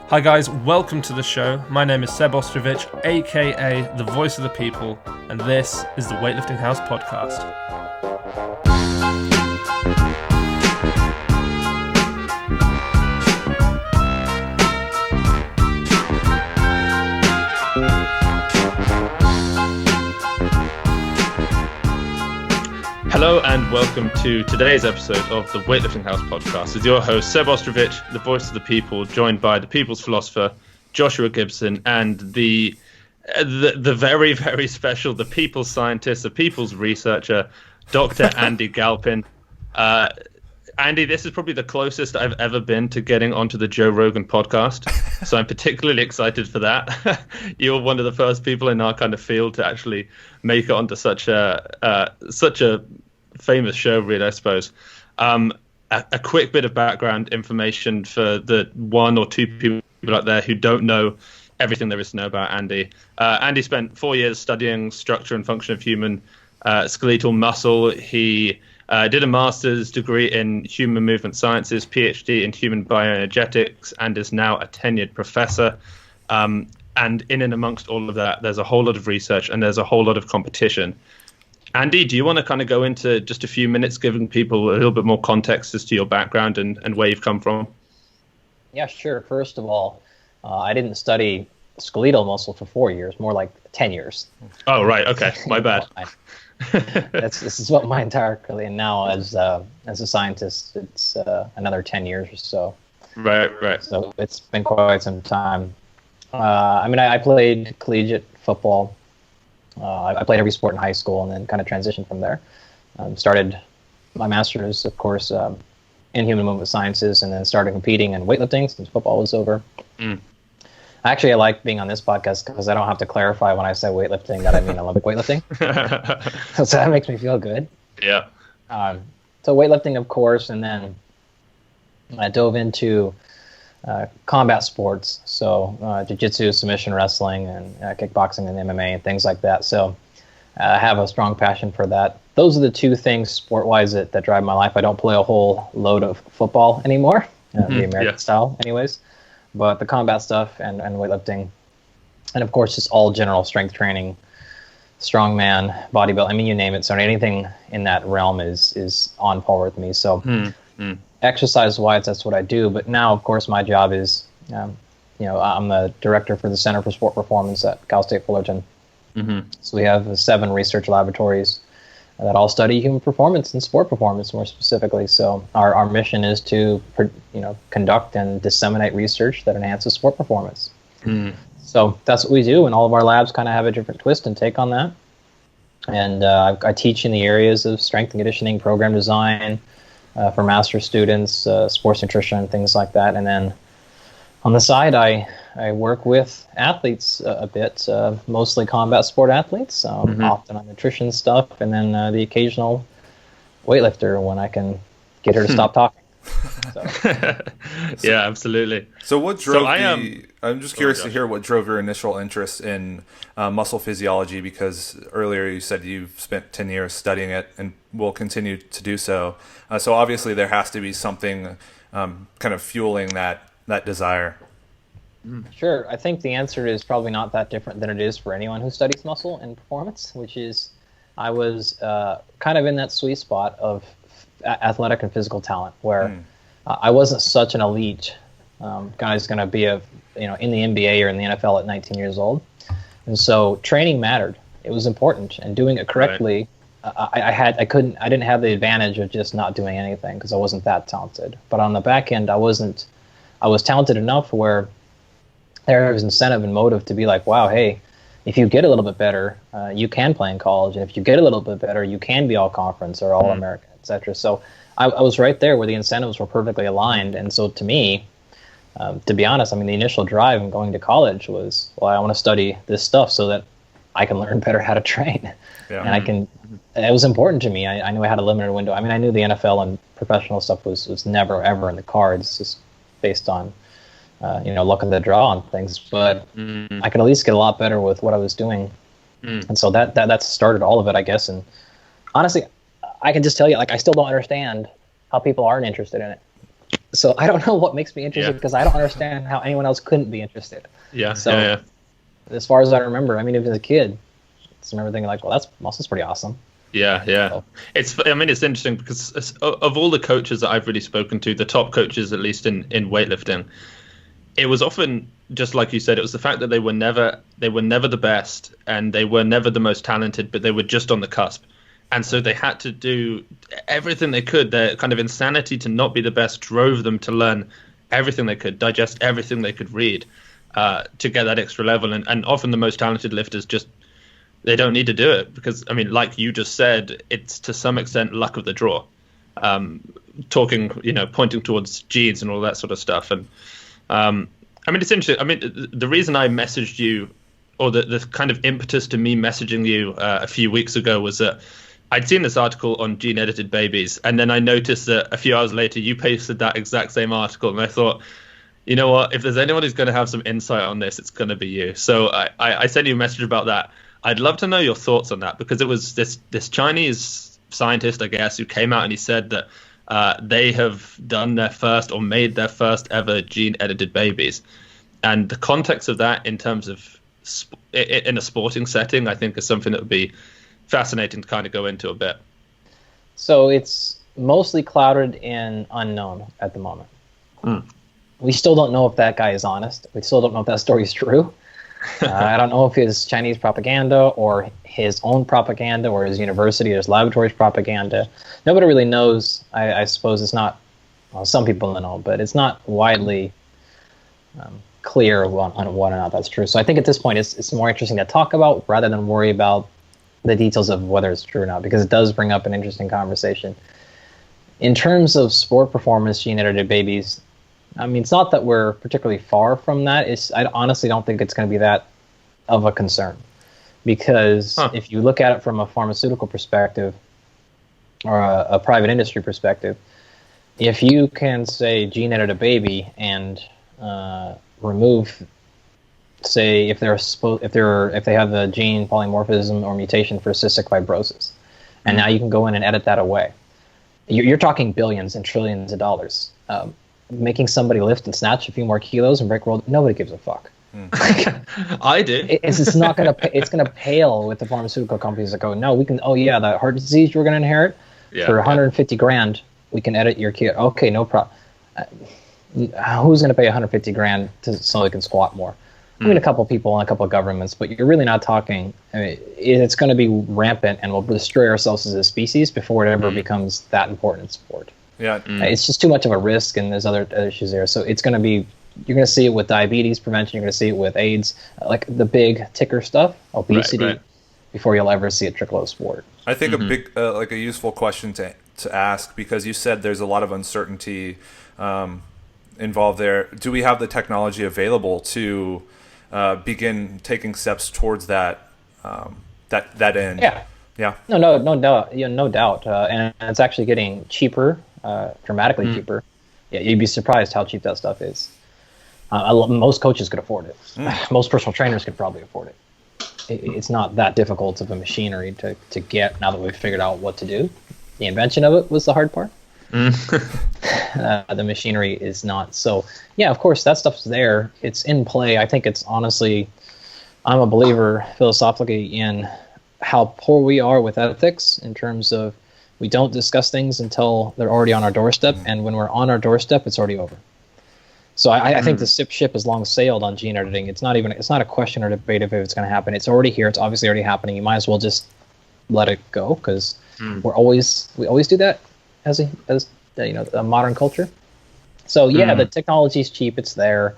Hi guys, welcome to the show. My name is Seb Ostrovich, aka the Voice of the People, and this is the Weightlifting House Podcast. Hello and welcome to today's episode of the Weightlifting House Podcast with your host Seb Ostrovich, the Voice of the People, joined by the Peoples Philosopher, Joshua Gibson, and the very, very special, the People's Scientist, the People's Researcher, Dr. Andy Galpin. Andy, this is probably the closest I've ever been to getting onto the Joe Rogan Podcast, so I'm particularly excited for that. You're one of the first people in our kind of field to actually make it onto such a famous show, really, I suppose. A quick bit of background information for the one or two people out there who don't know everything there is to know about Andy. Andy spent 4 years studying structure and function of human skeletal muscle. He did a master's degree in human movement sciences, PhD in human bioenergetics, and is now a tenured professor. And in and amongst all of that, there's a whole lot of research and there's a whole lot of competition. Andy, do you want to kind of go into just a few minutes, giving people a little bit more context as to your background and where you've come from? Yeah, sure. First of all, I didn't study skeletal muscle for 4 years, more like 10 years. Oh, right. Okay. My bad. This is what my entire career, and now as a scientist, it's another 10 years or so. Right. So it's been quite some time. I played collegiate football. I played every sport in high school and then kind of transitioned from there. Started my master's, of course, in human movement sciences, and then started competing in weightlifting since football was over. Actually, I like being on this podcast because I don't have to clarify when I say weightlifting that I mean Olympic weightlifting. So that makes me feel good. Yeah. So weightlifting, of course, and then I dove into combat sports, so Jui Jitsu, submission wrestling, and kickboxing and MMA and things like that. So I have a strong passion for that. Those are the two things sport-wise that drive my life. I don't play a whole load of football anymore, the American style anyways, but the combat stuff and weightlifting, and of course just all general strength training, strongman, bodybuilding, I mean, you name it. So anything in that realm is on par with me. So exercise-wise, that's what I do. But now, of course, my job is, I'm the director for the Center for Sport Performance at Cal State Fullerton. So we have 7 research laboratories that all study human performance and sport performance more specifically. So our mission is to, conduct and disseminate research that enhances sport performance. So that's what we do, and all of our labs kind of have a different twist and take on that. And I teach in the areas of strength and conditioning, program design, for master students, sports nutrition, things like that. And then on the side, I work with athletes a bit, mostly combat sport athletes, often on nutrition stuff, and then the occasional weightlifter when I can get her to stop talking. Yeah, absolutely. So what drove I'm just curious to hear what drove your initial interest in muscle physiology, because earlier you said you've spent 10 years studying it and will continue to do so. So obviously there has to be something kind of fueling that desire. Sure. I think the answer is probably not that different than it is for anyone who studies muscle and performance, which is I was kind of in that sweet spot of athletic and physical talent where I wasn't such an elite guy who's going to be in the NBA or in the NFL at 19 years old. And so training mattered. It was important, and doing it correctly. Right. I didn't have the advantage of just not doing anything because I wasn't that talented. But on the back end, I was talented enough where there was incentive and motive to be like, wow, hey, if you get a little bit better, you can play in college. And if you get a little bit better, you can be all conference or all American, etc. So I was right there where the incentives were perfectly aligned. And so to me, to be honest, the initial drive in going to college was, well, I want to study this stuff so that I can learn better how to train. Yeah. And it was important to me. I knew I had a limited window. I knew the NFL and professional stuff was never, ever in the cards, just based on, luck of the draw on things. But I could at least get a lot better with what I was doing. And so that started all of it, I guess. And honestly, I can just tell you, I still don't understand how people aren't interested in it. So I don't know what makes me interested because I don't understand how anyone else couldn't be interested. Yeah. So as far as I remember, I mean, even as a kid, I just remember thinking like, well, muscle's pretty awesome. Yeah. So, it's interesting because of all the coaches that I've really spoken to, the top coaches, at least in weightlifting, it was often just like you said, it was the fact that they were never the best and they were never the most talented, but they were just on the cusp. And so they had to do everything they could. Their kind of insanity to not be the best drove them to learn everything they could, digest everything they could read, to get that extra level. And often the most talented lifters they don't need to do it because, I mean, like you just said, it's to some extent luck of the draw. Pointing towards genes and all that sort of stuff. And it's interesting. I mean, the reason I messaged you, or the kind of impetus to me messaging you a few weeks ago, was that I'd seen this article on gene-edited babies, and then I noticed that a few hours later you pasted that exact same article, and I thought, you know what, if there's anyone who's going to have some insight on this, it's going to be you. So I sent you a message about that. I'd love to know your thoughts on that, because it was this Chinese scientist, I guess, who came out and he said that they have done their first or made their first ever gene-edited babies. And the context of that in terms of in a sporting setting, I think is something that would be fascinating to kind of go into a bit. So it's mostly clouded in unknown at the moment. We still don't know if that guy is honest. We still don't know if that story is true. I don't know if it's Chinese propaganda or his own propaganda or his university or his laboratory's propaganda. Nobody really knows. I suppose it's not, well, some people know, but it's not widely clear on whether or not that's true. So I think at this point it's more interesting to talk about rather than worry about the details of whether it's true or not, because it does bring up an interesting conversation. In terms of sport performance, gene-edited babies, I mean, it's not that we're particularly far from that. I honestly don't think it's going to be that of a concern, because if you look at it from a pharmaceutical perspective or a private industry perspective, if you can say gene-edit a baby and remove, say, if they have the gene polymorphism or mutation for cystic fibrosis, and now you can go in and edit that away, you're talking billions and trillions of dollars. Making somebody lift and snatch a few more kilos and break world, nobody gives a fuck. I do. It's not gonna. It's gonna pale with the pharmaceutical companies that go, no, we can. Oh yeah, that heart disease you're gonna inherit for 150 grand, we can edit your kid. Okay, no problem. Who's gonna pay 150 grand so they can squat more? I mean, a couple of people and a couple of governments, but you're really not talking. I mean, it's going to be rampant, and we'll destroy ourselves as a species before it ever becomes that important in sport. Yeah, it's just too much of a risk, and there's other issues there. So it's going to be, you're going to see it with diabetes prevention, you're going to see it with AIDS, like the big ticker stuff, obesity, before you'll ever see it trickle out of sport. I think a big, like a useful question to ask, because you said there's a lot of uncertainty involved there. Do we have the technology available to begin taking steps towards that that end? Yeah. No doubt. Yeah, no doubt. And it's actually getting cheaper. Dramatically cheaper. Yeah, you'd be surprised how cheap that stuff is. Most coaches could afford it. Most personal trainers could probably afford it. It's not that difficult of a machinery to get now that we've figured out what to do. The invention of it was the hard part. The machinery is not. So, yeah, of course, that stuff's there. It's in play. I think it's honestly, I'm a believer philosophically in how poor we are with ethics in terms of we don't discuss things until they're already on our doorstep, and when we're on our doorstep, it's already over. So I think the ship has long sailed on gene editing. It's not a question or debate if it's going to happen. It's already here. It's obviously already happening. You might as well just let it go, because we always do that as a modern culture. So yeah, the technology is cheap. It's there.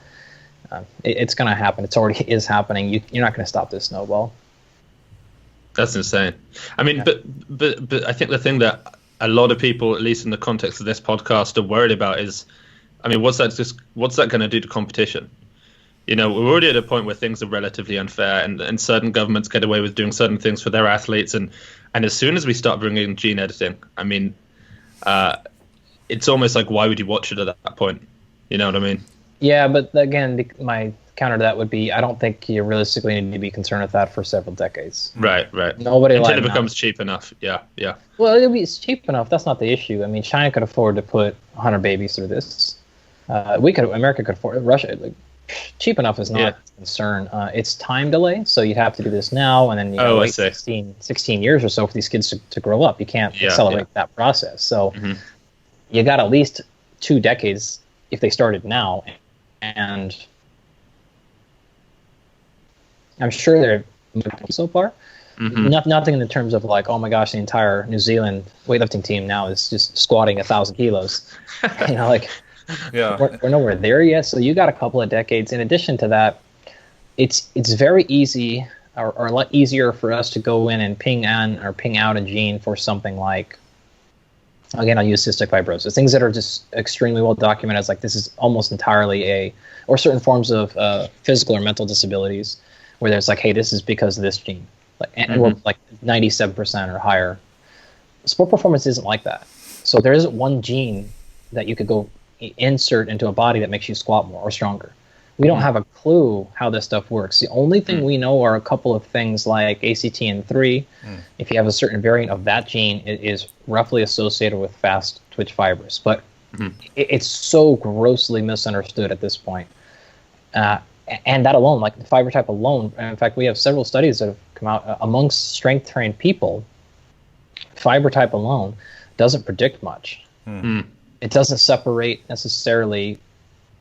It's going to happen. It's already is happening. You're not going to stop this snowball. That's insane. I mean, but I think the thing that a lot of people, at least in the context of this podcast, are worried about is, I mean, what's that going to do to competition? You know, we're already at a point where things are relatively unfair, and certain governments get away with doing certain things for their athletes, and as soon as we start bringing gene editing, I mean, it's almost like, why would you watch it at that point? You know what I mean? Yeah, but again, my counter to that would be, I don't think you realistically need to be concerned with that for several decades. Right. Nobody until it becomes cheap enough. Yeah. Well, it's cheap enough. That's not the issue. I mean, China could afford to put 100 babies through this. America could afford Russia. Like, cheap enough is not a concern. It's time delay, so you'd have to do this now, and then wait 16 years or so for these kids to grow up. You can't accelerate that process. So you got at least 2 decades if they started now, and I'm sure they're so far. Nothing in terms of like, oh my gosh, the entire New Zealand weightlifting team now is just squatting 1,000 kilos. We're nowhere there yet. So you got a couple of decades. In addition to that, it's very easy or a lot easier for us to go in and ping out a gene for something like, again, I'll use cystic fibrosis, things that are just extremely well documented as like this is almost entirely or certain forms of physical or mental disabilities where there's like, hey, this is because of this gene. And we're like 97% or higher. Sport performance isn't like that. So there isn't one gene that you could go insert into a body that makes you squat more or stronger. We don't have a clue how this stuff works. The only thing we know are a couple of things like ACTN3. If you have a certain variant of that gene, it is roughly associated with fast twitch fibers. But it's so grossly misunderstood at this point. And that alone, like the fiber type alone, in fact, we have several studies that have come out amongst strength-trained people. Fiber type alone doesn't predict much. It doesn't separate necessarily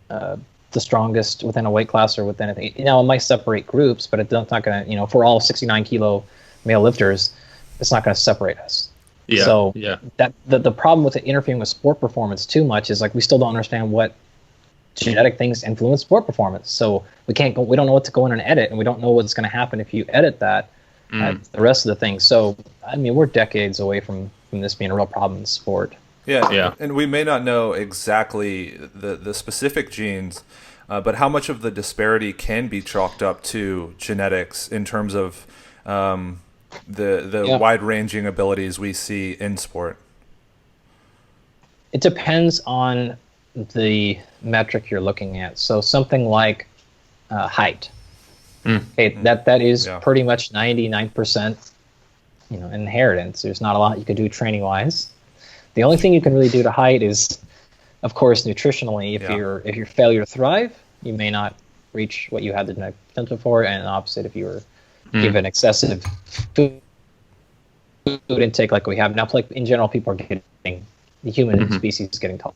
the strongest within a weight class or within a. It might separate groups, but it's not going to. For all 69 kilo male lifters, it's not going to separate us. That the problem with it interfering with sport performance too much is like we still don't understand what genetic things influence sport performance. So we don't know what to go in and edit, and we don't know what's going to happen if you edit that. The rest of the things. So I mean, we're decades away from this being a real problem in sport. And we may not know exactly the specific genes, but how much of the disparity can be chalked up to genetics in terms of the wide-ranging abilities we see in sport? It depends on the metric you're looking at. So something like height. Okay, that is pretty much 99% inheritance. There's not a lot you can do training-wise. The only thing you can really do to height is, of course, nutritionally. If you're failure to thrive, you may not reach what you had the genetic potential for, and the opposite if you were given excessive food intake like we have now. Like in general, people are getting the human species is getting taller,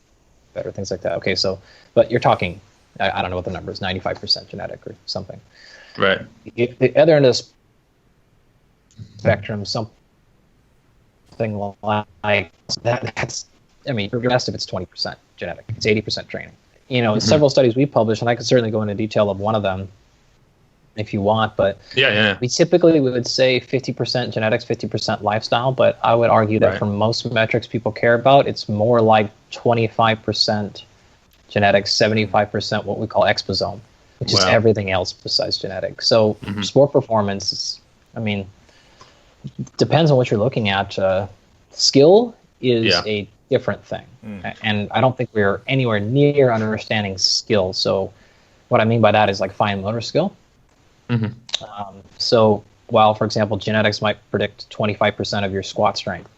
better, things like that. Okay, so but you're talking, I don't know what the number is, 95% genetic or something. Right. The other end of the spectrum, something like that's, I mean, for the rest of it's 20% genetic. It's 80% training. Several studies we published, and I could certainly go into detail of one of them if you want, but we typically would say 50% genetics, 50% lifestyle, but I would argue that for most metrics people care about, it's more like 25% genetics, 75% what we call exposome, which is everything else besides genetics. So sport performance is, I mean, depends on what you're looking at. Skill is a different thing. And I don't think we're anywhere near understanding skill. So what I mean by that is like fine motor skill. So while, for example, genetics might predict 25% of your squat strength,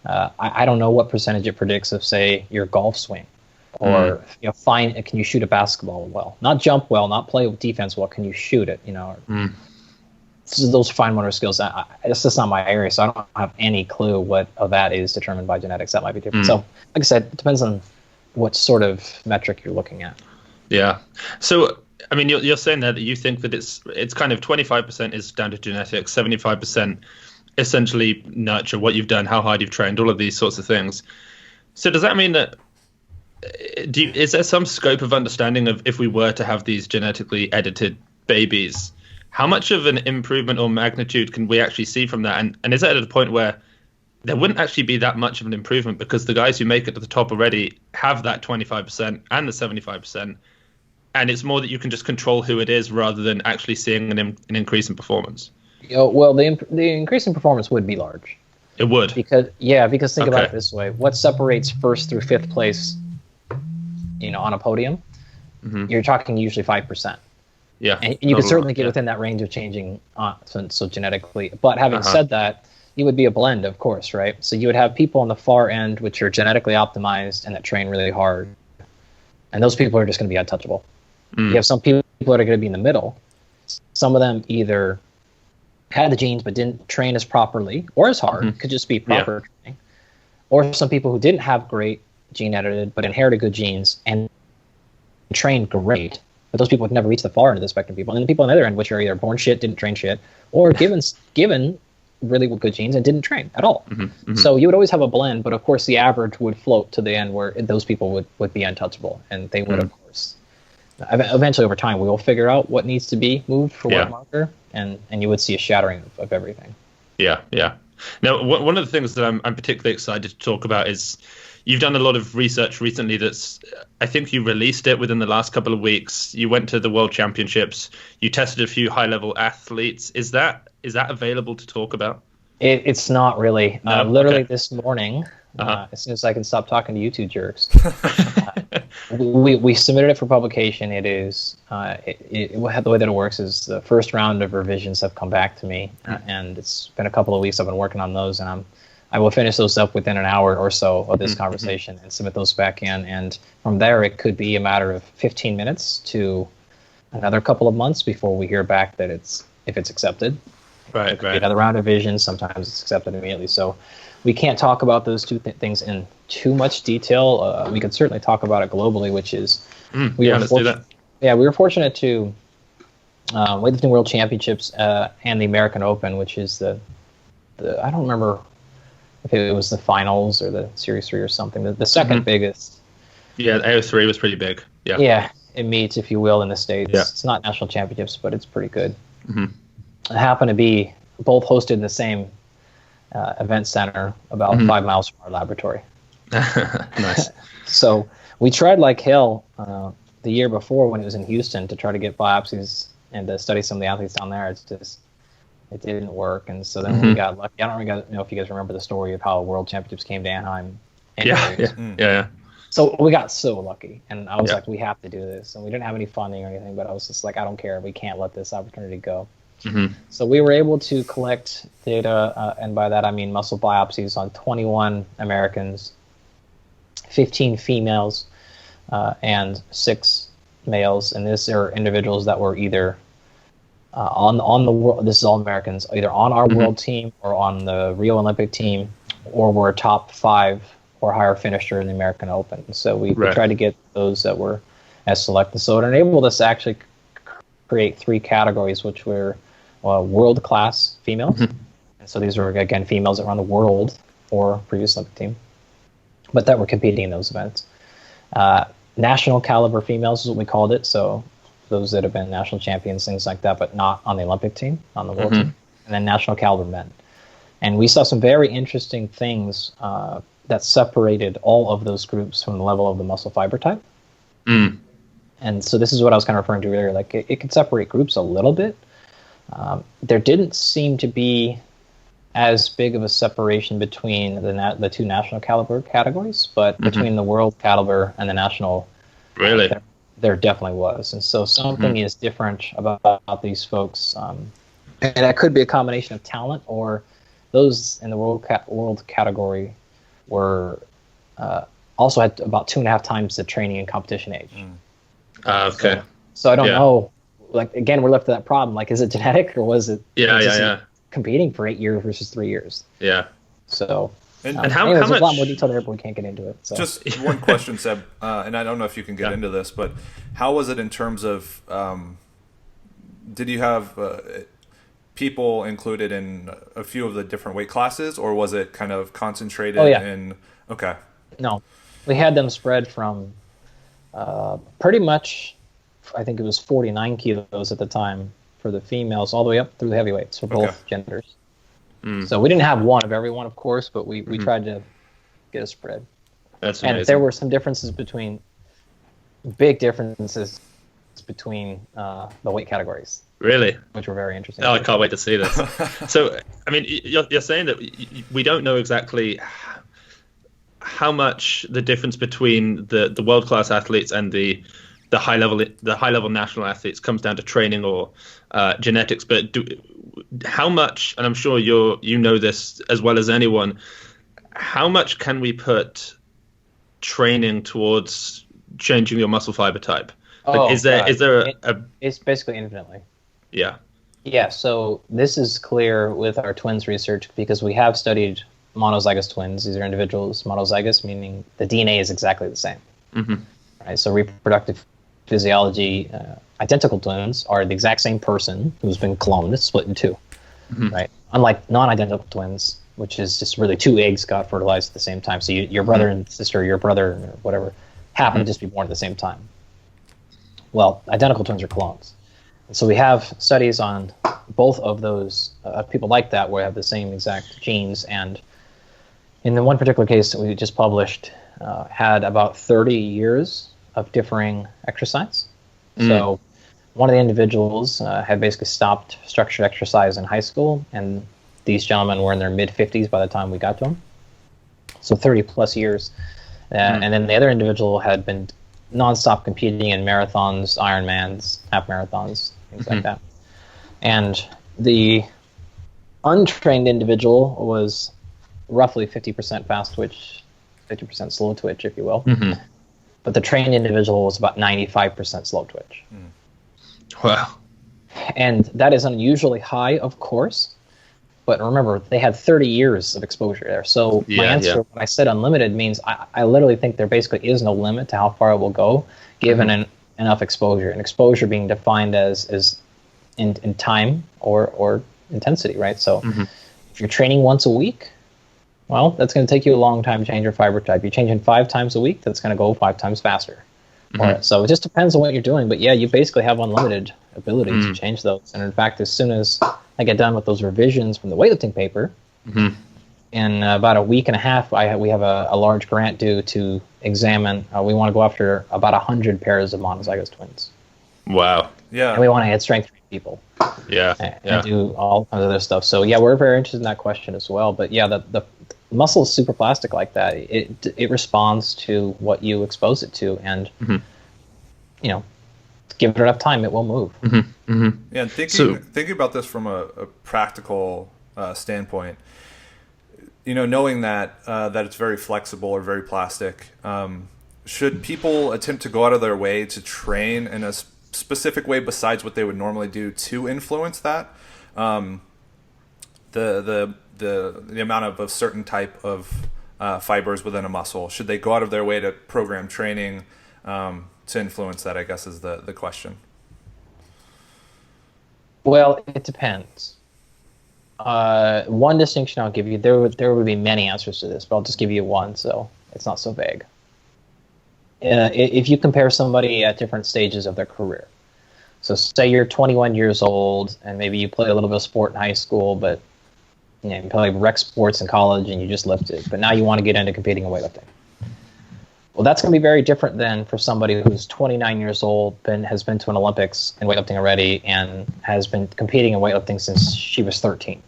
I don't know what percentage it predicts of, say, your golf swing. Or can you shoot a basketball well? Not jump well, not play defense well. Can you shoot it? So those fine motor skills. It's just not my area, so I don't have any clue what of that is determined by genetics. That might be different. So, like I said, it depends on what sort of metric you're looking at. Yeah. So, I mean, you're saying that you think that it's kind of 25% is down to genetics, 75% essentially nurture, what you've done, how hard you've trained, all of these sorts of things. So does that mean that is there some scope of understanding of if we were to have these genetically edited babies, how much of an improvement or magnitude can we actually see from that? And is that at a point where there wouldn't actually be that much of an improvement because the guys who make it to the top already have that 25% and the 75%, and it's more that you can just control who it is rather than actually seeing an increase in performance? Well, the increase in performance would be large. It would? Because think about it this way. What separates first through fifth place on a podium, you're talking usually 5%. Yeah. And you could certainly get within that range of changing so genetically. But having said that, it would be a blend, of course, right? So you would have people on the far end which are genetically optimized and that train really hard. And those people are just going to be untouchable. You have some people that are going to be in the middle. Some of them either had the genes but didn't train as properly or as hard, could just be proper training. Or some people who didn't have great gene edited but inherited good genes and trained great, but those people would never reach the far end of the spectrum people. And the people on the other end, which are either born shit, didn't train shit, or given really good genes and didn't train at all. So you would always have a blend, but of course the average would float to the end where those people would be untouchable, and they would of course. Eventually, over time, we will figure out what needs to be moved for what marker, and you would see a shattering of everything. Yeah. Now, one of the things that I'm particularly excited to talk about is you've done a lot of research recently that's, I think you released it within the last couple of weeks. You went to the World Championships. You tested a few high-level athletes. Is that available to talk about? It's not really. No? Literally Okay. This morning, as soon as I can stop talking to you two jerks, we submitted it for publication. It is the way that it works is the first round of revisions have come back to me, and it's been a couple of weeks I've been working on those, and I will finish those up within an hour or so of this conversation and submit those back in. And from there, it could be a matter of 15 minutes to another couple of months before we hear back that if it's accepted. Right. Another round of revisions. Sometimes it's accepted immediately. So we can't talk about those two things in too much detail. We could certainly talk about it globally, which is let's do that. Yeah, we were fortunate to Weightlifting World Championships and the American Open, which is the I don't remember if it was the finals or the Series 3 or something. The second biggest. Yeah, the AO3 was pretty big. Yeah. Yeah, it meets, if you will, in the States. Yeah. It's not national championships, but it's pretty good. It happened to be both hosted in the same event center about 5 miles from our laboratory. Nice. So we tried like hell the year before when it was in Houston to try to get biopsies and to study some of the athletes down there. It didn't work, and so then we got lucky. I don't really know if you guys remember the story of how World Championships came to Anaheim. Yeah. So we got so lucky, and I was like, we have to do this. And we didn't have any funding or anything, but I was just like, I don't care. We can't let this opportunity go. So we were able to collect data, and by that I mean muscle biopsies on 21 Americans, 15 females, and 6 males. And these are individuals that were either on the world. This is all Americans, either on our world team or on the Rio Olympic team, or were top 5 or higher finisher in the American Open. So we tried to get those that were as selected. So it enabled us to actually create 3 categories, which were world-class females. And so these were, again, females that were on the world or previous Olympic team, but that were competing in those events. National caliber females is what we called it. So those that have been national champions, things like that, but not on the Olympic team, on the world team. And then national caliber men. And we saw some very interesting things that separated all of those groups from the level of the muscle fiber type. And so this is what I was kind of referring to earlier. Like it could separate groups a little bit. There didn't seem to be as big of a separation between the 2 national caliber categories, but between the world caliber and the national, really, there definitely was. And so something is different about these folks, and that could be a combination of talent, or those in the world category were also had about 2.5 times the training and competition age. Okay. So I don't know. Like, again, we're left to that problem. Like, is it genetic, or was it competing for 8 years versus 3 years? Yeah. So, and how much? There's a lot more detail there, but we can't get into it. So. Just one question, Seb, and I don't know if you can get into this, but how was it in terms of, did you have people included in a few of the different weight classes, or was it kind of concentrated in? Okay. No, we had them spread from pretty much, I think it was 49 kilos at the time for the females, all the way up through the heavyweights for both genders. So we didn't have one of everyone, of course, but we tried to get a spread. That's amazing. And there were some big differences between the weight categories. Really? Which were very interesting. Oh, I can't wait to see this. So, I mean, you're saying that we don't know exactly how much the difference between the world-class athletes and the high level national athletes comes down to training or genetics, but how much, and I'm sure you know this as well as anyone, how much can we put training towards changing your muscle fiber type? It's basically infinitely. Yeah. Yeah, so this is clear with our twins research because we have studied monozygous twins. These are individuals, monozygous, meaning the DNA is exactly the same. Mm-hmm. Right, so reproductive physiology, identical twins are the exact same person who's been cloned, split in two, right? Unlike non-identical twins, which is just really two eggs got fertilized at the same time. So your brother and sister, your brother or whatever, happen to just be born at the same time. Well, identical twins are clones. And so we have studies on both of those people like that where we have the same exact genes. And in the one particular case that we just published, had about 30 years of differing exercise. So one of the individuals had basically stopped structured exercise in high school, and these gentlemen were in their mid-50s by the time we got to them. So 30 plus years. And then the other individual had been nonstop competing in marathons, Ironmans, half marathons, things like that. And the untrained individual was roughly 50% fast twitch, 50% slow twitch, if you will. But the trained individual was about 95% slow twitch. Wow. And that is unusually high, of course. But remember, they had 30 years of exposure there. So my answer, when I said unlimited, means I literally think there basically is no limit to how far it will go, given enough exposure. And exposure being defined as in time or intensity, right? So if you're training once a week, well, that's going to take you a long time to change your fiber type. You're changing 5 times a week, that's going to go 5 times faster. So it just depends on what you're doing. But yeah, you basically have unlimited ability to change those. And in fact, as soon as I get done with those revisions from the weightlifting paper, in about a week and a half, we have a large grant due to examine. We want to go after about 100 pairs of monozygous twins. Wow. Yeah. And we want to add strength train people. Yeah. And do all kinds of other stuff. So yeah, we're very interested in that question as well. But yeah, the muscle is super plastic like that. It responds to what you expose it to, and you know, give it enough time, it will move. Yeah, and thinking about this from a practical standpoint, you know, knowing that that it's very flexible or very plastic, should people attempt to go out of their way to train in a specific way besides what they would normally do to influence that? The amount of a certain type of fibers within a muscle, should they go out of their way to program training to influence that, I guess, is the question. Well, it depends. One distinction I'll give you, there would be many answers to this, but I'll just give you one so it's not so vague. If you compare somebody at different stages of their career, so say you're 21 years old and maybe you play a little bit of sport in high school, but you play rec sports in college and you just lifted, but now you want to get into competing in weightlifting. Well, that's going to be very different than for somebody who's 29 years old, has been to an Olympics in weightlifting already, and has been competing in weightlifting since she was 13.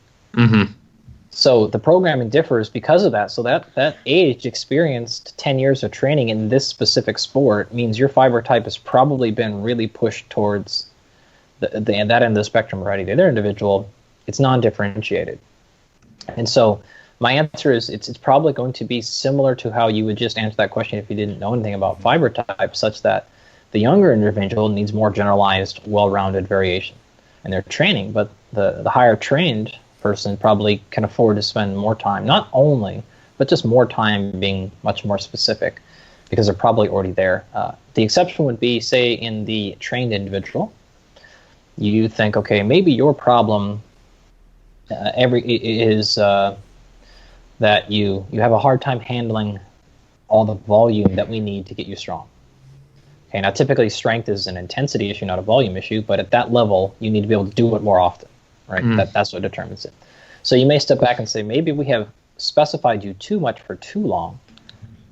So the programming differs because of that. So that age, experienced 10 years of training in this specific sport means your fiber type has probably been really pushed towards that end of the spectrum already. The other individual, it's non-differentiated. And so my answer is it's probably going to be similar to how you would just answer that question if you didn't know anything about fiber type, such that the younger individual needs more generalized, well-rounded variation in their training. But the higher trained person probably can afford to spend more time, not only, but just more time being much more specific because they're probably already there. The exception would be, say, in the trained individual, you think, okay, maybe your problem is that you have a hard time handling all the volume that we need to get you strong. Okay, now typically strength is an intensity issue, not a volume issue, but at that level, you need to be able to do it more often, right? That's what determines it. So you may step back and say, maybe we have specified you too much for too long,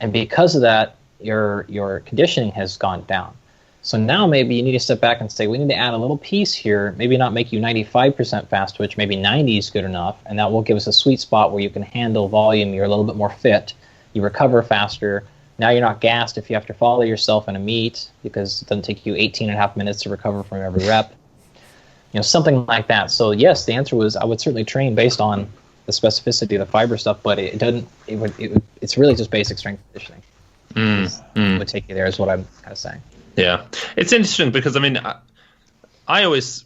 and because of that, your conditioning has gone down. So now maybe you need to step back and say, we need to add a little piece here, maybe not make you 95% fast twitch, maybe 90 is good enough, and that will give us a sweet spot where you can handle volume, you're a little bit more fit, you recover faster. Now you're not gassed if you have to follow yourself in a meet because it doesn't take you 18 and a half minutes to recover from every rep. Something like that. So yes, the answer was I would certainly train based on the specificity of the fiber stuff, but it's really just basic strength conditioning. would take you there, is what I'm kind of saying. Yeah, it's interesting because I mean, I always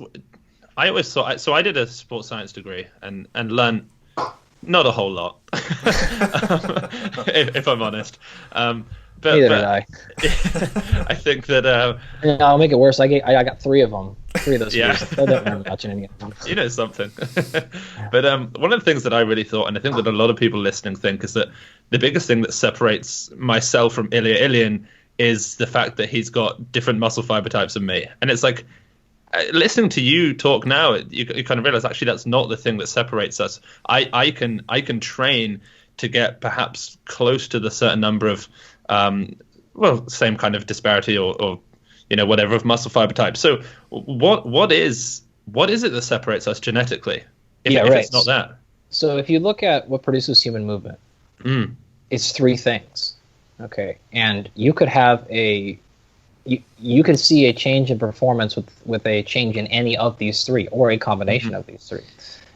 thought. So I did a sports science degree and learned not a whole lot, if I'm honest. But Neither did I. I think that I'll make it worse. I got 3 of them. 3 of those. Yeah. I still don't remember much in any of them. You know something. But one of the things that I really thought, and I think that a lot of people listening think, is that the biggest thing that separates myself from Ilian is the fact that he's got different muscle fiber types than me. And it's like, listening to you talk now, you kind of realize actually that's not the thing that separates us. I can train to get perhaps close to the certain number of same kind of disparity or whatever of muscle fiber types. So what is it that separates us genetically? If it's not that. So if you look at what produces human movement, it's 3 things. Okay, and you could have you can see a change in performance with a change in any of these 3 or a combination of these 3.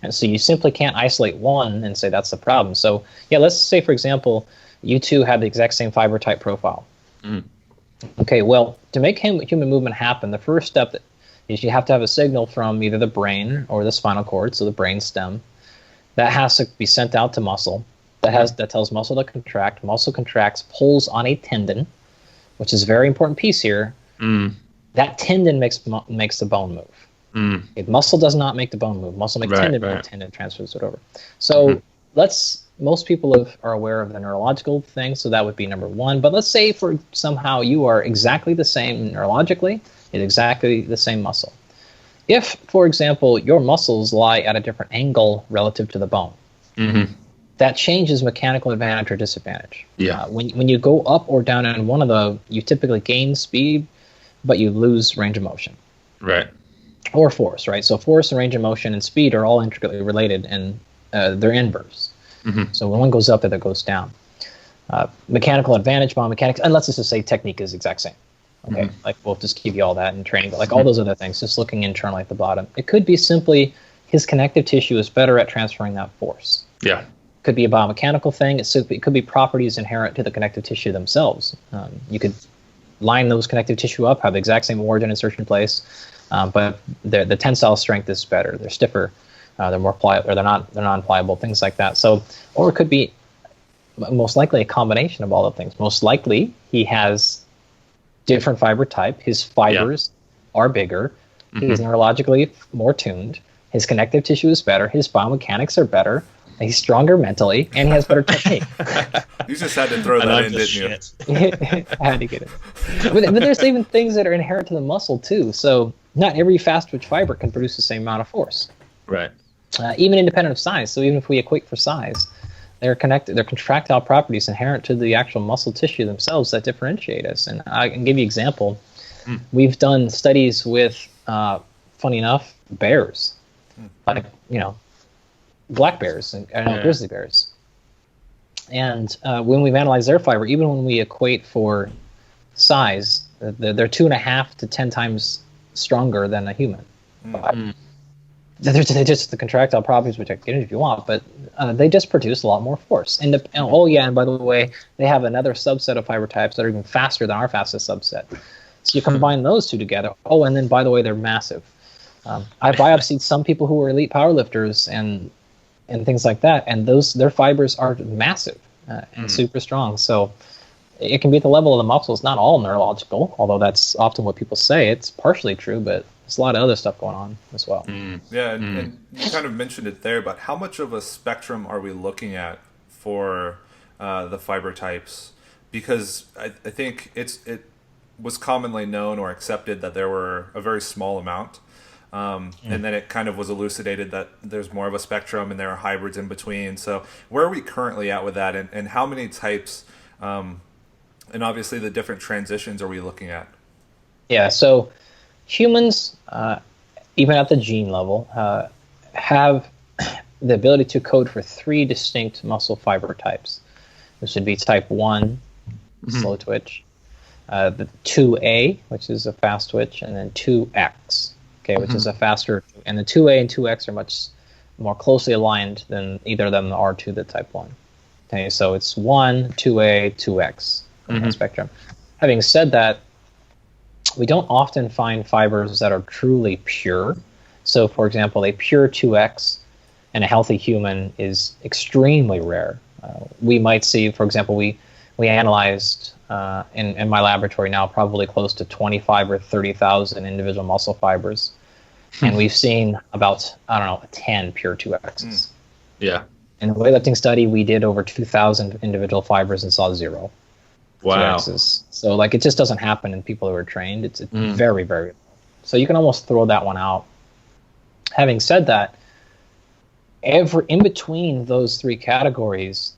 And so you simply can't isolate one and say that's the problem. So yeah, let's say, for example, you 2 have the exact same fiber type profile. Okay, well, to make human movement happen, the first step is you have to have a signal from either the brain or the spinal cord, so the brain stem, that has to be sent out to muscle. That tells muscle to contract. Muscle contracts, pulls on a tendon, which is a very important piece here. That tendon makes the bone move. Muscle does not make the bone move. Muscle makes tendon move. Tendon transfers it over. So most people are aware of the neurological thing, so that would be number 1. But let's say for somehow you are exactly the same neurologically, it's exactly the same muscle. If, for example, your muscles lie at a different angle relative to the bone, that changes mechanical advantage or disadvantage. Yeah. When you go up or down in one of them, you typically gain speed, but you lose range of motion. Right. Or force, right? So force and range of motion and speed are all intricately related, and they're inverse. So when one goes up, the other goes down. Mechanical advantage, biomechanics, and let's just say technique is exact same. Okay, like we'll just give you all that in training, but like all those other things, just looking internally at the bottom. It could be simply his connective tissue is better at transferring that force. Yeah. Could be a biomechanical thing. It could be properties inherent to the connective tissue themselves. You could line those connective tissue up, have the exact same origin insertion place, but the tensile strength is better. They're stiffer. They're more pliable, or they're non-pliable, things like that. So, or it could be most likely a combination of all the things. Most likely he has different fiber type. His fibers are bigger. He's neurologically more tuned. His connective tissue is better. His biomechanics are better. He's stronger mentally, and he has better technique. You just had to throw that in, didn't you? I had to get it. But there's even things that are inherent to the muscle, too. So not every fast-twitch fiber can produce the same amount of force. Right. Even independent of size. So even if we equate for size, they're contractile properties inherent to the actual muscle tissue themselves that differentiate us. And I can give you an example. We've done studies with, funny enough, bears. Like, black bears and grizzly bears. And when we've analyzed their fiber, even when we equate for size, they're 2.5 to 10 times stronger than a human. They're just the contractile properties, which I can get into if you want, but they just produce a lot more force. And by the way, they have another subset of fiber types that are even faster than our fastest subset. So you combine those 2 together. Oh, and then by the way, they're massive. I biopsied some people who were elite powerlifters and things like that, and their fibers are massive and super strong. So it can be at the level of the muscles, not all neurological, although that's often what people say. It's partially true, but there's a lot of other stuff going on as well. Yeah, and you kind of mentioned it there, but how much of a spectrum are we looking at for the fiber types? Because I think it was commonly known or accepted that there were a very small amount. And then it kind of was elucidated that there's more of a spectrum and there are hybrids in between. So where are we currently at with that, and how many types, and obviously the different transitions are we looking at? Yeah, so humans, even at the gene level, have the ability to code for 3 distinct muscle fiber types. This would be type 1, slow twitch, the 2A, which is a fast twitch, and then 2X. Okay, which is a faster, and the 2A and 2X are much more closely aligned than either of them are to the type 1. Okay, so it's 1, 2A, 2X. from that spectrum. Having said that, we don't often find fibers that are truly pure. So, for example, a pure 2X in a healthy human is extremely rare. We might see, for example, we analyzed in my laboratory now probably close to 25 or 30,000 individual muscle fibers. And we've seen about, 10 pure 2Xs. Yeah. In the weightlifting study, we did over 2,000 individual fibers and saw 0 Wow. 2Xs. So, it just doesn't happen in people who are trained. It's very, very low. So you can almost throw that one out. Having said that, in between those three categories,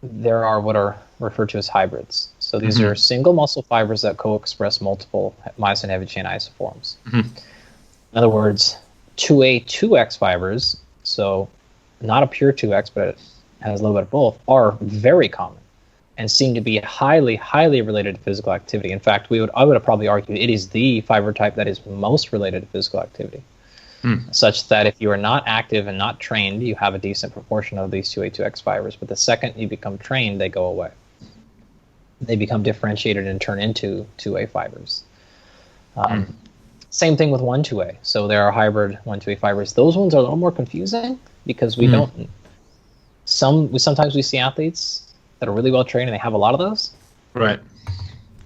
there are what are referred to as hybrids. So these are single muscle fibers that co-express multiple myosin heavy chain isoforms. In other words, 2A, 2X fibers, so not a pure 2X, but it has a little bit of both, are very common and seem to be highly, highly related to physical activity. In fact, I would probably argue it is the fiber type that is most related to physical activity. Such that if you are not active and not trained, you have a decent proportion of these 2A, 2X fibers. But the second you become trained, they go away. They become differentiated and turn into 2A fibers. Same thing with 1,2A. So there are hybrid 1,2A fibers. Those ones are a little more confusing because we don't. Sometimes we see athletes that are really well trained and they have a lot of those. Right.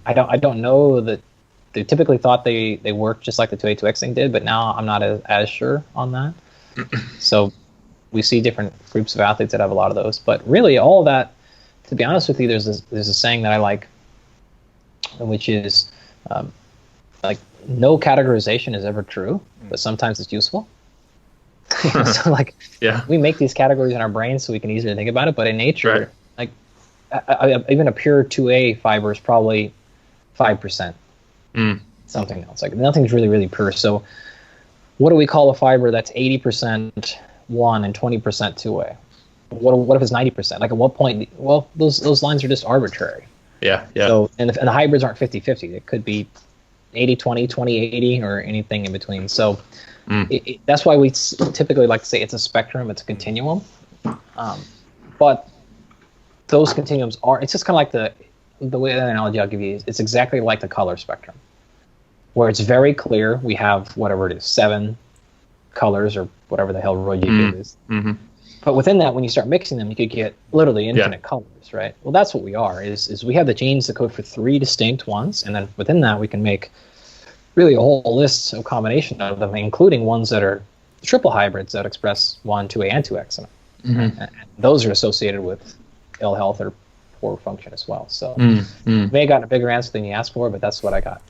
I don't know that. They typically thought they worked just like the 2A, 2X thing did, but now I'm not as sure on that. So we see different groups of athletes that have a lot of those. But really, all of that, to be honest with you, there's a saying that I like, which is no categorization is ever true, but sometimes it's useful. So we make these categories in our brains so we can easily think about it, but in nature, even a pure 2A fiber is probably 5%. Something else. Nothing's really, really pure. So what do we call a fiber that's 80% 1 and 20% 2A? What if it's 90%? At what point? Well, those lines are just arbitrary. Yeah. So and the hybrids aren't 50-50. It could be 80-20, 20-80, or anything in between. So that's why we typically like to say it's a spectrum, it's a continuum. But those continuums it's just kind of like the way that analogy I'll give you is it's exactly like the color spectrum, where it's very clear. We have whatever it is, 7 colors or whatever the hell Roy G is. But within that, when you start mixing them, you could get literally infinite colors, right? Well, that's what we are. Is we have the genes that code for 3 distinct ones, and then within that, we can make really a whole list of combination of them, including ones that are triple hybrids that express 1, 2A, and 2X. And those are associated with ill health or poor function as well. So may have gotten a bigger answer than you asked for, but that's what I got.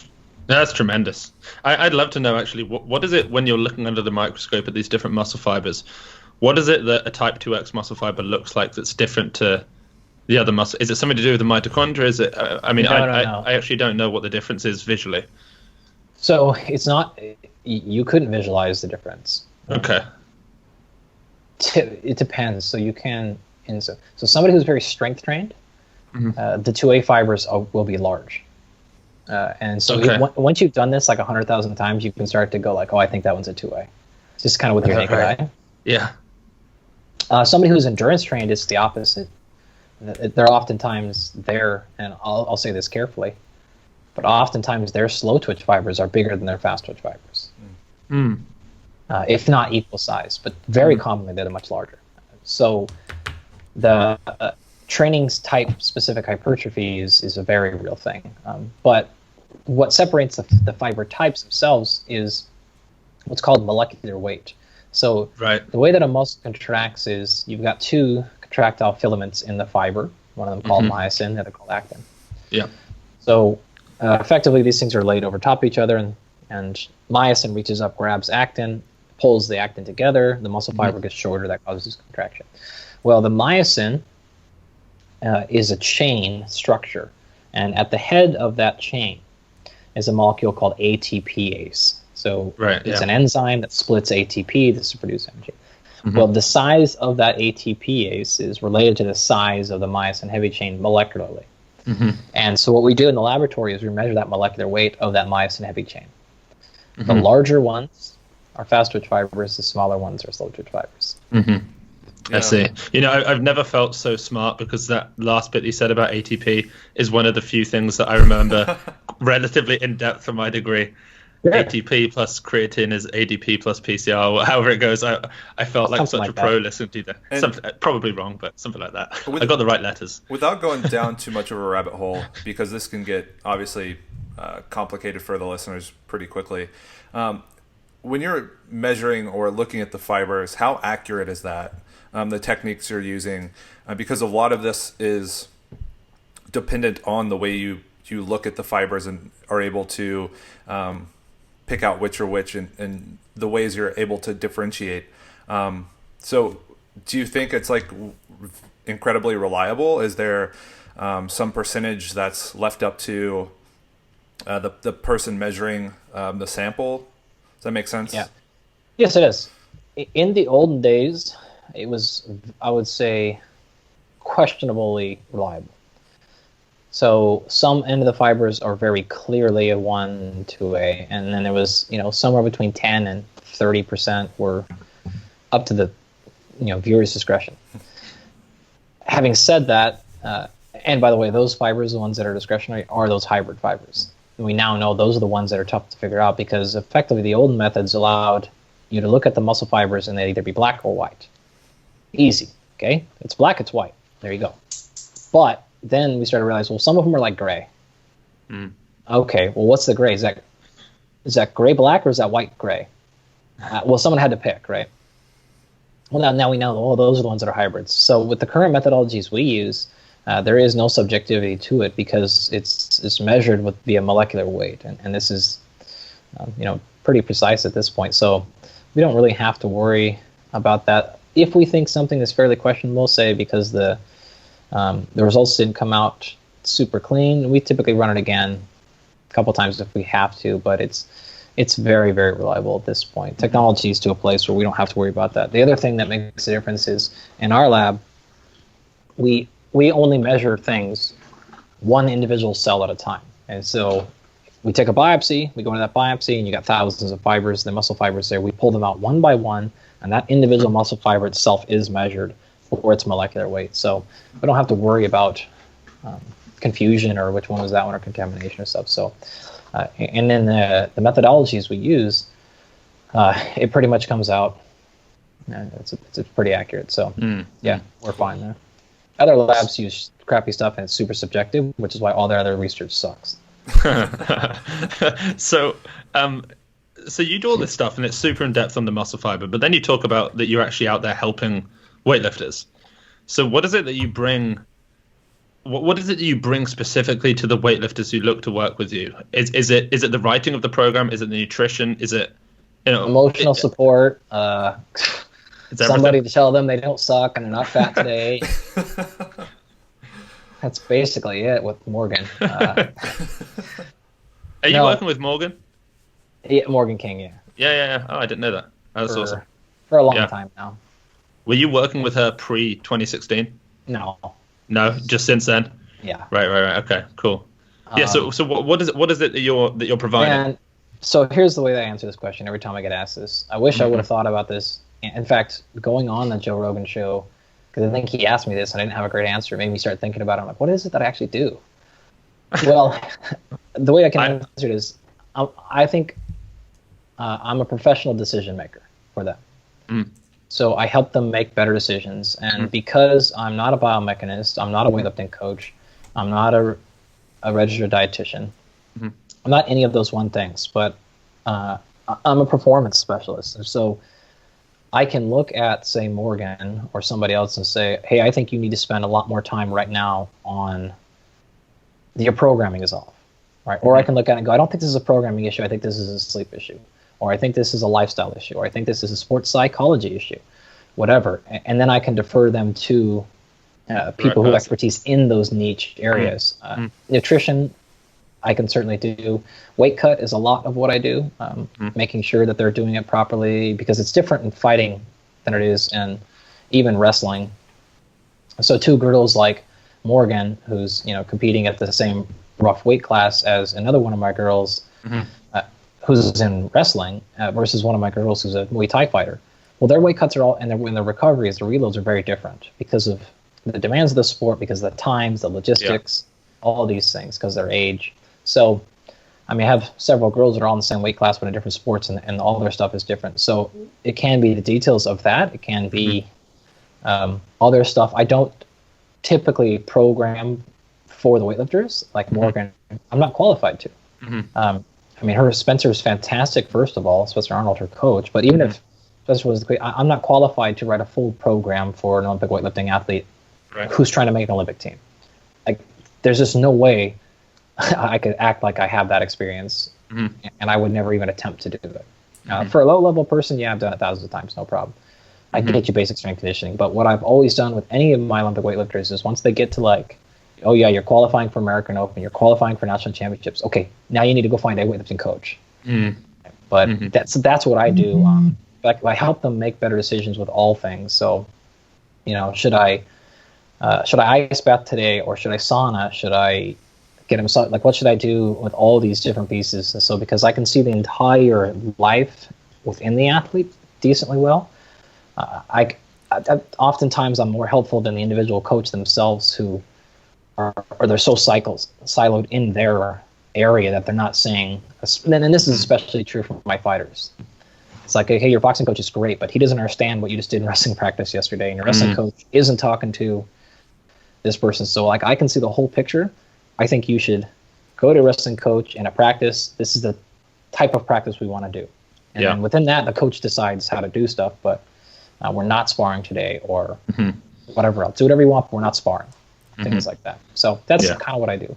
That's tremendous. I'd love to know actually what is it when you're looking under the microscope at these different muscle fibers? What is it that a type 2X muscle fiber looks like that's different to the other muscle? Is it something to do with the mitochondria? Is it? No. I actually don't know what the difference is visually. So it's not. You couldn't visualize the difference. Okay. It depends. So you can. So somebody who's very strength trained. The 2A fibers will be large. And so once you've done this 100,000 times, you can start to go I think that one's a 2A. It's just kind of with your naked eye. Yeah. Somebody who's endurance trained, it's the opposite. They're oftentimes and I'll say this carefully, but oftentimes their slow twitch fibers are bigger than their fast twitch fibers. If not equal size, but very commonly they're much larger. So the training type specific hypertrophy is a very real thing. But what separates the fiber types themselves is what's called molecular weight. So the way that a muscle contracts is you've got 2 contractile filaments in the fiber, one of them called myosin, the other called actin. Yeah. So effectively these things are laid over top of each other, and myosin reaches up, grabs actin, pulls the actin together, the muscle fiber gets shorter, that causes contraction. Well, the myosin is a chain structure, and at the head of that chain is a molecule called ATPase. So it's an enzyme that splits ATP to produce energy. Well, the size of that ATPase is related to the size of the myosin heavy chain molecularly. And so what we do in the laboratory is we measure that molecular weight of that myosin heavy chain. The larger ones are fast twitch fibers, the smaller ones are slow twitch fibers. Yeah. I see. You know, I've never felt so smart, because that last bit you said about ATP is one of the few things that I remember relatively in depth from my degree. Yeah. ATP plus creatine is ADP plus PCR, or however it goes. I felt like such a pro listening to that. Probably wrong, but something like that. I got the right letters. Without going down too much of a rabbit hole, because this can get obviously complicated for the listeners pretty quickly. When you're measuring or looking at the fibers, how accurate is that? The techniques you're using, because a lot of this is dependent on the way you look at the fibers and are able to pick out which are which, and the ways you're able to differentiate. So do you think it's like incredibly reliable? Is there some percentage that's left up to the person measuring the sample? Does that make sense? Yeah. Yes, it is. In the olden days, it was, I would say, questionably reliable. So some end of the fibers are very clearly a 1 to a, and then there was, somewhere between 10 and 30% were up to the, viewer's discretion. Having said that, and by the way, those fibers, the ones that are discretionary, are those hybrid fibers. And we now know those are the ones that are tough to figure out, because effectively the old methods allowed you to look at the muscle fibers and they'd either be black or white. Easy, okay? It's black, it's white. There you go. But then we started to realize, well, some of them are like gray. Okay, well, what's the gray? Is that gray black or is that white gray? Well, someone had to pick, right? Well, now we know, those are the ones that are hybrids. So with the current methodologies we use, there is no subjectivity to it, because it's measured via molecular weight, and this is pretty precise at this point. So we don't really have to worry about that. If we think something is fairly questionable, say because the results didn't come out super clean, we typically run it again a couple times if we have to, but it's very, very reliable at this point. Technology is to a place where we don't have to worry about that. The other thing that makes a difference is in our lab, we only measure things one individual cell at a time. And so we take a biopsy, we go into that biopsy, and you got thousands of fibers, the muscle fibers there. We pull them out one by one, and that individual muscle fiber itself is measured for its molecular weight. So we don't have to worry about confusion or which one was that one or contamination or stuff. So, and then the methodologies we use, it pretty much comes out. It's pretty accurate. So yeah, we're fine there. Other labs use crappy stuff and it's super subjective, which is why all their other research sucks. So you do all this stuff and it's super in depth on the muscle fiber, but then you talk about that you're actually out there helping weightlifters. So what is it that you bring? What is it that you bring specifically to the weightlifters who look to work with you? Is it the writing of the program? Is it the nutrition? Is it emotional support? Somebody to tell them they don't suck and they're not fat today. That's basically it with Morgan. Are you working with Morgan? Yeah, Morgan King, yeah. Yeah. Oh, I didn't know that. That's awesome. For a long time now. Were you working with her pre-2016? No, just since then. Yeah. Right. Okay, cool. Yeah. So what is it that you're providing? And so here's the way that I answer this question every time I get asked this. I wish I would have thought about this. In fact, going on the Joe Rogan show, because I think he asked me this and I didn't have a great answer. It made me start thinking about it. I'm like, what is it that I actually do? Well, the way I can answer it is, I think I'm a professional decision maker for them. So I help them make better decisions. And because I'm not a biomechanist, I'm not a weightlifting coach, I'm not a registered dietitian, I'm not any of those one things, but I'm a performance specialist. And so I can look at, say, Morgan or somebody else and say, hey, I think you need to spend a lot more time right now on your programming is off. Right? Or I can look at it and go, I don't think this is a programming issue. I think this is a sleep issue. Or I think this is a lifestyle issue. Or I think this is a sports psychology issue. Whatever. And then I can defer them to people who have expertise in those niche areas. Nutrition, I can certainly do. Weight cut is a lot of what I do, making sure that they're doing it properly, because it's different in fighting than it is in even wrestling. So two girls like Morgan, who's competing at the same rough weight class as another one of my girls who's in wrestling, versus one of my girls who's a Muay Thai fighter. Well, their weight cuts are all, and when the recoveries, the reloads are very different because of the demands of the sport, because of the times, the logistics, all these things, because of their age. So, I mean, I have several girls that are all in the same weight class but in different sports, and all their stuff is different. So it can be the details of that. It can be other stuff. I don't typically program for the weightlifters like Morgan. I'm not qualified to. I mean, Spencer is fantastic, first of all. Spencer Arnold, her coach. But even if Spencer was I'm not qualified to write a full program for an Olympic weightlifting athlete who's trying to make an Olympic team. Like, there's just no way I could act like I have that experience, and I would never even attempt to do that. For a low-level person, I've done it thousands of times, no problem. I can get you basic strength conditioning. But what I've always done with any of my Olympic weightlifters is once they get to like, oh yeah, you're qualifying for American Open, you're qualifying for national championships. Okay, now you need to go find a weightlifting coach. But that's what I do. I help them make better decisions with all things. So, should I ice bath today, or should I sauna? Should I get him like, what should I do with all these different pieces? And so, because I can see the entire life within the athlete decently well, oftentimes I'm more helpful than the individual coach themselves, who they're so siloed in their area that they're not seeing. And this is especially true for my fighters. It's like, hey, your boxing coach is great, but he doesn't understand what you just did in wrestling practice yesterday, and your wrestling coach isn't talking to this person. So, like, I can see the whole picture. I think you should go to a wrestling coach and a practice. This is the type of practice we want to do. And then within that, the coach decides how to do stuff, but we're not sparring today, or whatever else. Do whatever you want, but we're not sparring. Things like that. So that's kind of what I do.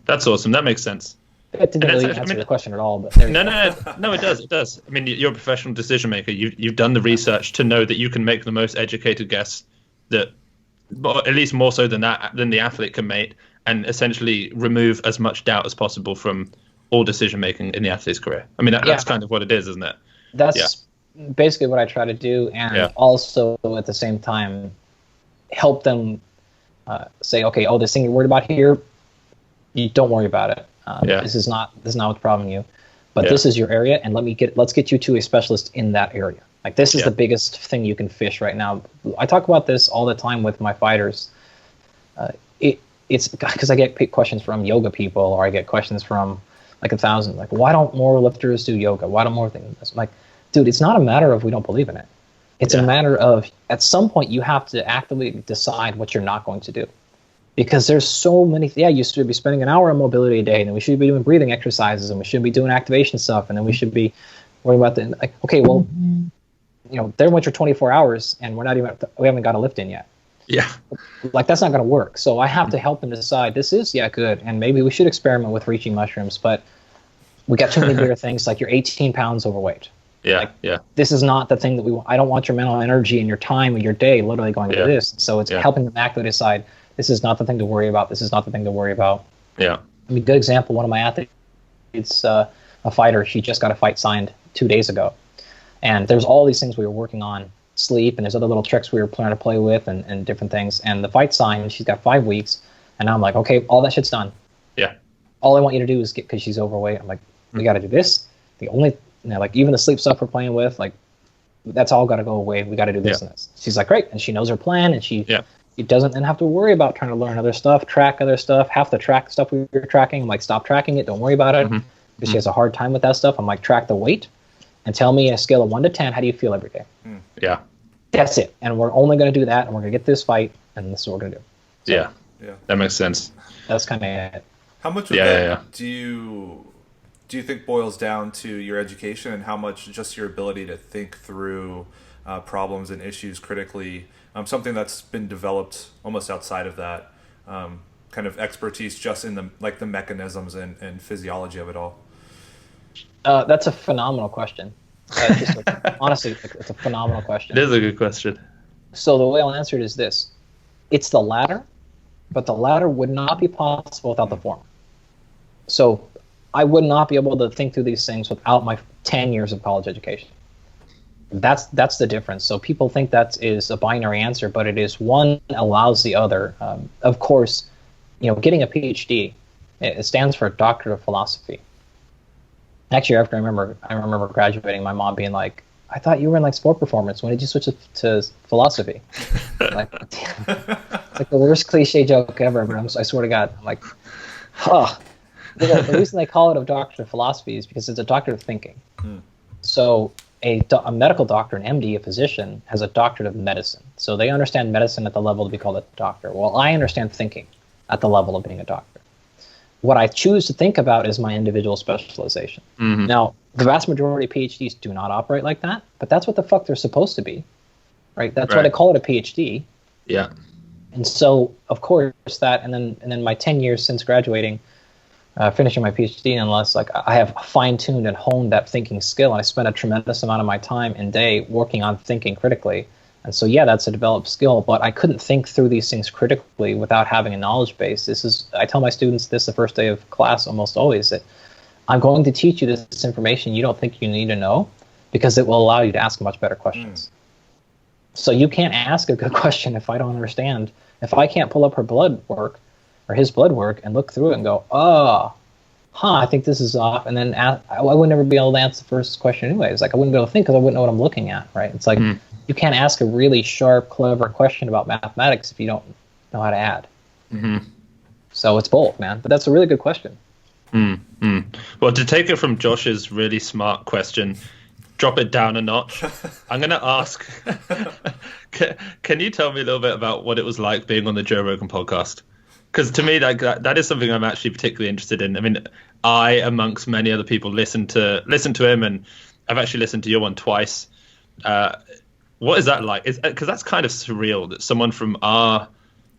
That's awesome. That makes sense. It didn't really answer the question at all, but no, it does. It does. I mean, you're a professional decision maker. You've done the research to know that you can make the most educated guess that, at least more so than the athlete can make, and essentially remove as much doubt as possible from all decision making in the athlete's career. I mean, that's kind of what it is, isn't it? That's basically what I try to do, and also at the same time help them say, okay, this thing you're worried about here, you don't worry about it. This is not what's troubling you, but this is your area, and let's get you to a specialist in that area. Like, this is the biggest thing you can fish right now. I talk about this all the time with my fighters. It's because I get questions from yoga people, or I get questions from like 1,000, like, why don't more lifters do yoga? Why don't more things? I'm like, dude, it's not a matter of we don't believe in it. It's a matter of, at some point, you have to actively decide what you're not going to do. Because there's so many, you should be spending an hour on mobility a day, and then we should be doing breathing exercises, and we should be doing activation stuff, and then we should be worrying about there went your 24 hours, and we haven't got a lift in yet. Yeah. Like, that's not going to work. So I have to help them decide, this is, good, and maybe we should experiment with reaching mushrooms, but we got too many bigger things, like you're 18 pounds overweight. This is not the thing that we want. I don't want your mental energy and your time and your day literally going to this. So it's helping them actively decide, this is not the thing to worry about. This is not the thing to worry about. I mean, good example, one of my athletes, a fighter, she just got a fight signed 2 days ago. And there's all these things we were working on, sleep, and there's other little tricks we were trying to play with, and different things. And the fight signed, she's got 5 weeks. And now I'm like, okay, all that shit's done. All I want you to do is because she's overweight. I'm like, we got to do this. The only, like, even the sleep stuff we're playing with, like, that's all got to go away. We got to do this and this. She's like, great. And she knows her plan, and she doesn't then have to worry about trying to learn other stuff, track other stuff, half the track stuff we were tracking. I'm like, stop tracking it. Don't worry about it. Because she has a hard time with that stuff. I'm like, track the weight and tell me, a scale of 1 to 10, how do you feel every day? That's it. And we're only going to do that, and we're going to get this fight, and this is what we're going to do. So, that makes sense. That's kind of it. How much of that do you think boils down to your education, and how much just your ability to think through problems and issues critically? Something that's been developed almost outside of that kind of expertise, just in the mechanisms and physiology of it all. That's a phenomenal question. Honestly, it's a phenomenal question. It is a good question. So the way I'll answer it is this: it's the latter, but the latter would not be possible without the former. So I would not be able to think through these things without my 10 years of college education. That's the difference. So people think that is a binary answer, but it is. One allows the other. Of course, getting a PhD, it stands for Doctor of Philosophy. Actually, after I remember graduating, my mom being like, I thought you were in like sport performance. When did you switch to philosophy? Like, it's like the worst cliche joke ever, but I swear to God, I'm like, oh. The reason they call it a doctorate of philosophy is because it's a doctorate of thinking. So a medical doctor, an MD, a physician, has a doctorate of medicine. So they understand medicine at the level to be called a doctor. Well, I understand thinking at the level of being a doctor. What I choose to think about is my individual specialization. Now, the vast majority of PhDs do not operate like that, but that's what the fuck they're supposed to be, right? That's why they call it a PhD. Yeah. And so, of course, that, and then my 10 years since graduating, finishing my PhD, nonetheless, like I have fine-tuned and honed that thinking skill, and I spent a tremendous amount of my time and day working on thinking critically. And so, yeah, that's a developed skill, but I couldn't think through these things critically without having a knowledge base. I tell my students this the first day of class almost always, that I'm going to teach you this information you don't think you need to know because it will allow you to ask much better questions. So you can't ask a good question if I don't understand. If I can't pull up her blood work or his blood work and look through it and go, I think this is off, and then I would never be able to answer the first question anyways. Like I wouldn't be able to think because I wouldn't know what I'm looking at, right? It's like you can't ask a really sharp, clever question about mathematics if you don't know how to add. So it's both, man. But that's a really good question. Well, to take it from Josh's really smart question, drop it down a notch. I'm going to ask, can you tell me a little bit about what it was like being on the Joe Rogan podcast? Because to me, like that is something I'm actually particularly interested in. I mean, I, amongst many other people, listen to him, and I've actually listened to your one twice. What is that like? Because that's kind of surreal that someone from our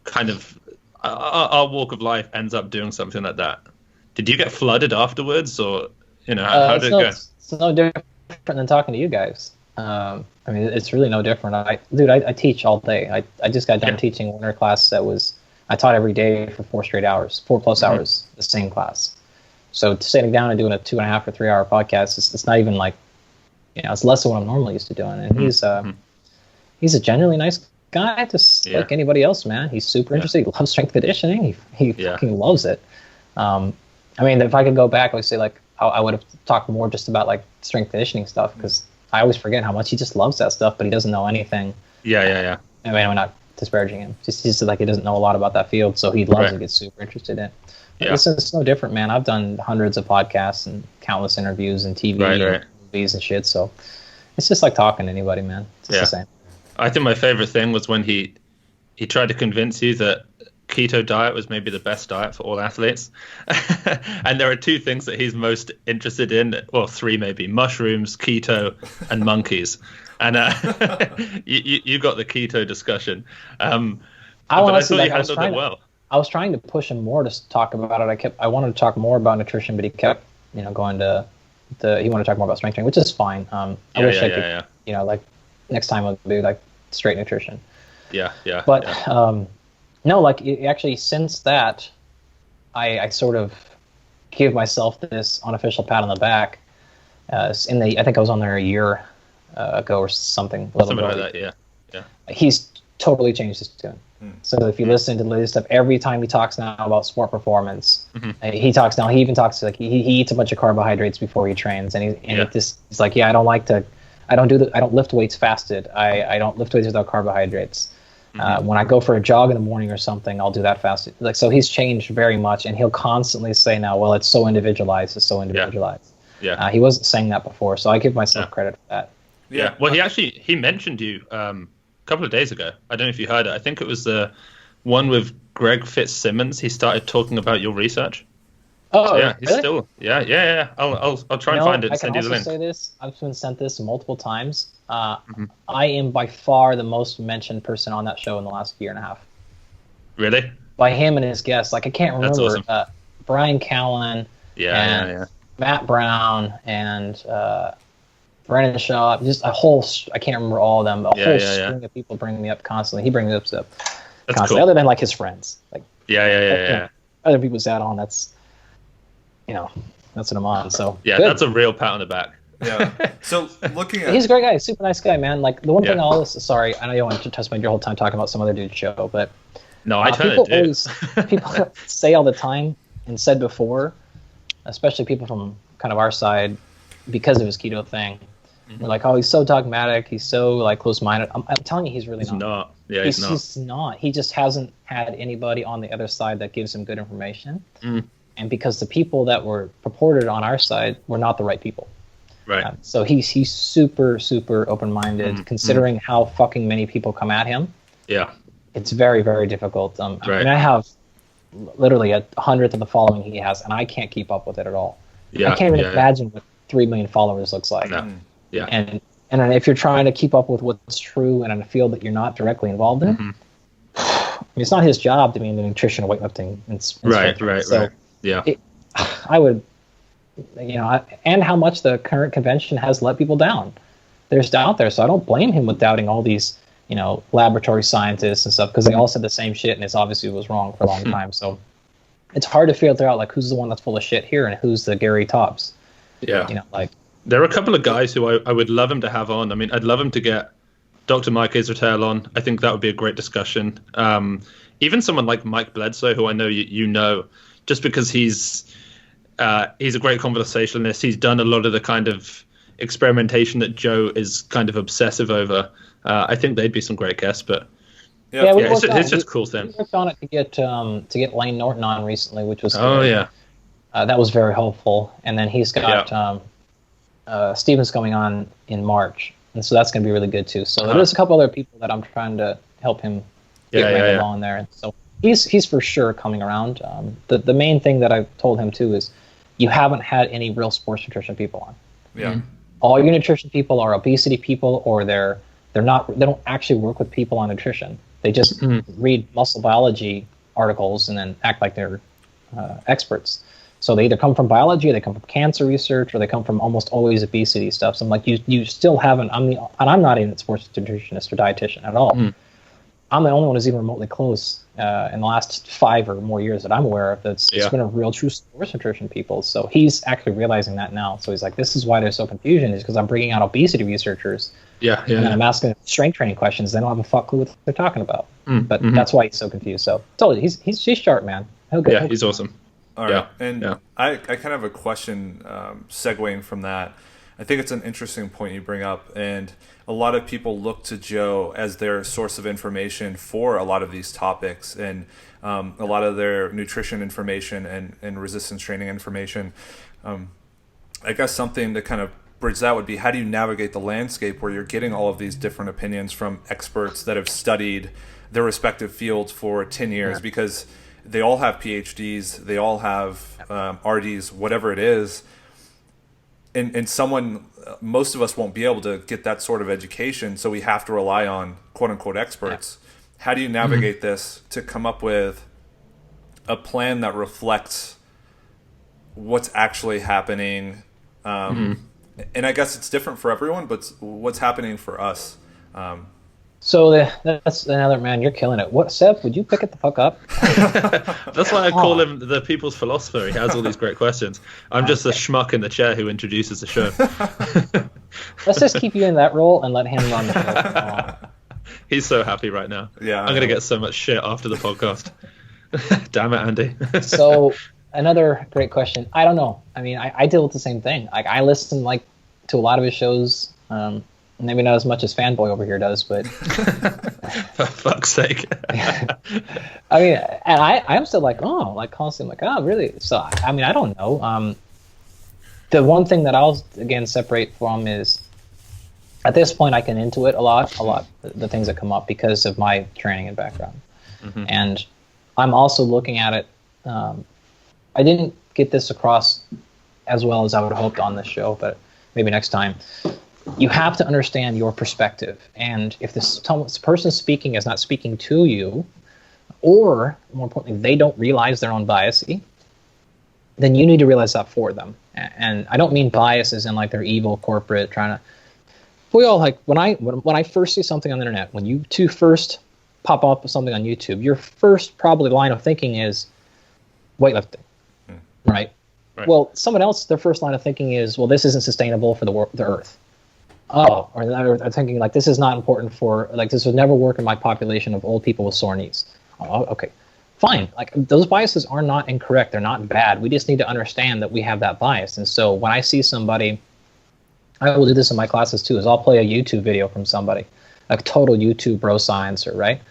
kind of our walk of life ends up doing something like that. Did you get flooded afterwards, or how did it go? It's no different than talking to you guys. I mean, it's really no different. I teach all day. I just got done teaching a winter class that was. I taught every day for 4 straight hours, 4+ hours, the same class. So sitting down and doing a 2.5 or 3 hour podcast, it's not even like, it's less than what I'm normally used to doing. And he's a genuinely nice guy, just like anybody else, man. He's super interested. He loves strength conditioning. He fucking loves it. I mean, if I could go back, I would say like I would have talked more just about like strength conditioning stuff, because I always forget how much he just loves that stuff, but he doesn't know anything. Yeah. I mean, I'm not disparaging him. Just like he doesn't know a lot about that field, so he loves to get super interested in it. It's no different, man. I've done hundreds of podcasts and countless interviews and TV and movies and shit, so it's just like talking to anybody, man. It's just the same. I think my favorite thing was when he tried to convince you that keto diet was maybe the best diet for all athletes. And there are 2 things that he's most interested in, well, 3 maybe: mushrooms, keto, and monkeys. And you got the keto discussion. But I thought you handled it well. I was trying to push him more to talk about it. I wanted to talk more about nutrition, but he kept, going to he wanted to talk more about strength training, which is fine. I wish I could, like next time I'll do like straight nutrition. But no, like actually since that, I sort of give myself this unofficial pat on the back. I think I was on there a year ago or something. Something like that, yeah. He's totally changed his tune. So if you listen to the latest stuff, every time he talks now about sport performance, he talks now. He even talks like he eats a bunch of carbohydrates before he trains, and he's like, I don't lift weights fasted. I don't lift weights without carbohydrates. When I go for a jog in the morning or something, I'll do that fasted. Like, so he's changed very much, and he'll constantly say now, well, it's so individualized. He wasn't saying that before, so I give myself credit for that. Yeah. Well, he mentioned you a couple of days ago. I don't know if you heard it. I think it was the one with Greg Fitzsimmons. He started talking about your research. Oh, so, yeah, he's still. Yeah. I'll try and find it and send you the link. I can also say this. I've been sent this multiple times. I am by far the most mentioned person on that show in the last 1.5 years. Really? By him and his guests. Like, I can't remember. That's awesome. Brian Callen. Yeah. Matt Brown and Brennan Shaw, just a whole, I can't remember all of them, but a whole string of people bringing me up constantly. He brings me up constantly, cool. Other than like his friends. Like other people sat on, that's what I'm on. So good. That's a real pat on the back. Yeah. So looking at, he's a great guy, super nice guy, man. Like the one thing sorry, I know you want to touch my your whole time talking about some other dude's show, but no, I totally do. People say all the time and said before, especially people from kind of our side, because of his keto thing, We're like, oh, he's so dogmatic. He's so like close-minded. I'm telling you, he's really not. Yeah, he's not. He's not. He just hasn't had anybody on the other side that gives him good information. And because the people that were purported on our side were not the right people. Right. So he's super, super open-minded, considering how fucking many people come at him. Yeah. It's very, very difficult. Right. I mean, I have literally 100th of the following he has, and I can't keep up with it at all. Yeah. I can't even imagine what 3 million followers looks like. No. Yeah. And if you're trying to keep up with what's true in a field that you're not directly involved in, I mean, it's not his job to be into nutrition, weightlifting, and right. So yeah. I would, and how much the current convention has let people down. There's doubt there, so I don't blame him with doubting all these, laboratory scientists and stuff, because they all said the same shit, and it's obviously was wrong for a long time. So it's hard to filter out like who's the one that's full of shit here and who's the Gary Tops. Yeah. There are a couple of guys who I would love him to have on. I mean, I'd love him to get Dr. Mike Israel on. I think that would be a great discussion. Even someone like Mike Bledsoe, who I know you know, just because he's a great conversationalist. He's done a lot of the kind of experimentation that Joe is kind of obsessive over. I think they'd be some great guests, but it's just a cool thing. We worked on it to get Lane Norton on recently, which was that was very helpful. And then he's got Steven's coming on in March, and so that's going to be really good too. So there's a couple other people that I'm trying to help him get along there. So he's for sure coming around. The main thing that I told him too is you haven't had any real sports nutrition people on. Yeah. All your nutrition people are obesity people, or they don't actually work with people on nutrition. They just read muscle biology articles and then act like they're experts. So they either come from biology, or they come from cancer research, or they come from almost always obesity stuff. So I'm like, you still haven't. And I'm not even a sports nutritionist or dietitian at all. I'm the only one who's even remotely close in the last 5 or more years that I'm aware of. It's been a real true sports nutrition people. So he's actually realizing that now. So he's like, this is why there's so confusion, is because I'm bringing out obesity researchers. And then I'm asking strength training questions. They don't have a fuck clue what they're talking about. But that's why he's so confused. So told you, he's sharp, man. He's awesome. All right. I kind of have a question segueing from that. I think it's an interesting point you bring up, and a lot of people look to Joe as their source of information for a lot of these topics, and a lot of their nutrition information and resistance training information. I guess something to kind of bridge that would be, how do you navigate the landscape where you're getting all of these different opinions from experts that have studied their respective fields for 10 years, because they all have PhDs, they all have RDs, whatever it is. And most of us won't be able to get that sort of education, so we have to rely on quote-unquote experts. How do you navigate this to come up with a plan that reflects what's actually happening? And I guess it's different for everyone, but what's happening for us? So that's another, man, you're killing it. What, Seb, would you pick it the fuck up? That's why I call him the People's Philosopher. He has all these great questions. I'm just a schmuck in the chair who introduces the show. Let's just keep you in that role and let him run the show. He's so happy right now. Yeah, I'm going to get so much shit after the podcast. Damn it, Andy. So another great question. I don't know. I mean, I deal with the same thing. Like, I listen to a lot of his shows. Maybe not as much as Fanboy over here does, but for fuck's sake. I mean, and I'm still constantly really? So, I mean, I don't know. The one thing that I'll, again, separate from is, at this point, I can intuit a lot, the things that come up because of my training and background. And I'm also looking at it. I didn't get this across as well as I would have hoped on this show, but maybe next time. You have to understand your perspective, and if this person speaking is not speaking to you, or more importantly, they don't realize their own bias, then you need to realize that for them. And I don't mean bias as in like they're evil corporate trying to. We all when I first see something on the internet, when you two first pop up with something on YouTube, your first probably line of thinking is weightlifting, right? Well, someone else, their first line of thinking is, well, this isn't sustainable for the Earth. Or they're thinking like, this is not important for, like, this would never work in my population of old people with sore knees. Oh, okay, fine. Like, those biases are not incorrect. They're not bad. We just need to understand that we have that bias. And so when I see somebody I will do this in my classes too, is I'll play a YouTube video from somebody, a total YouTube bro sciencer, right?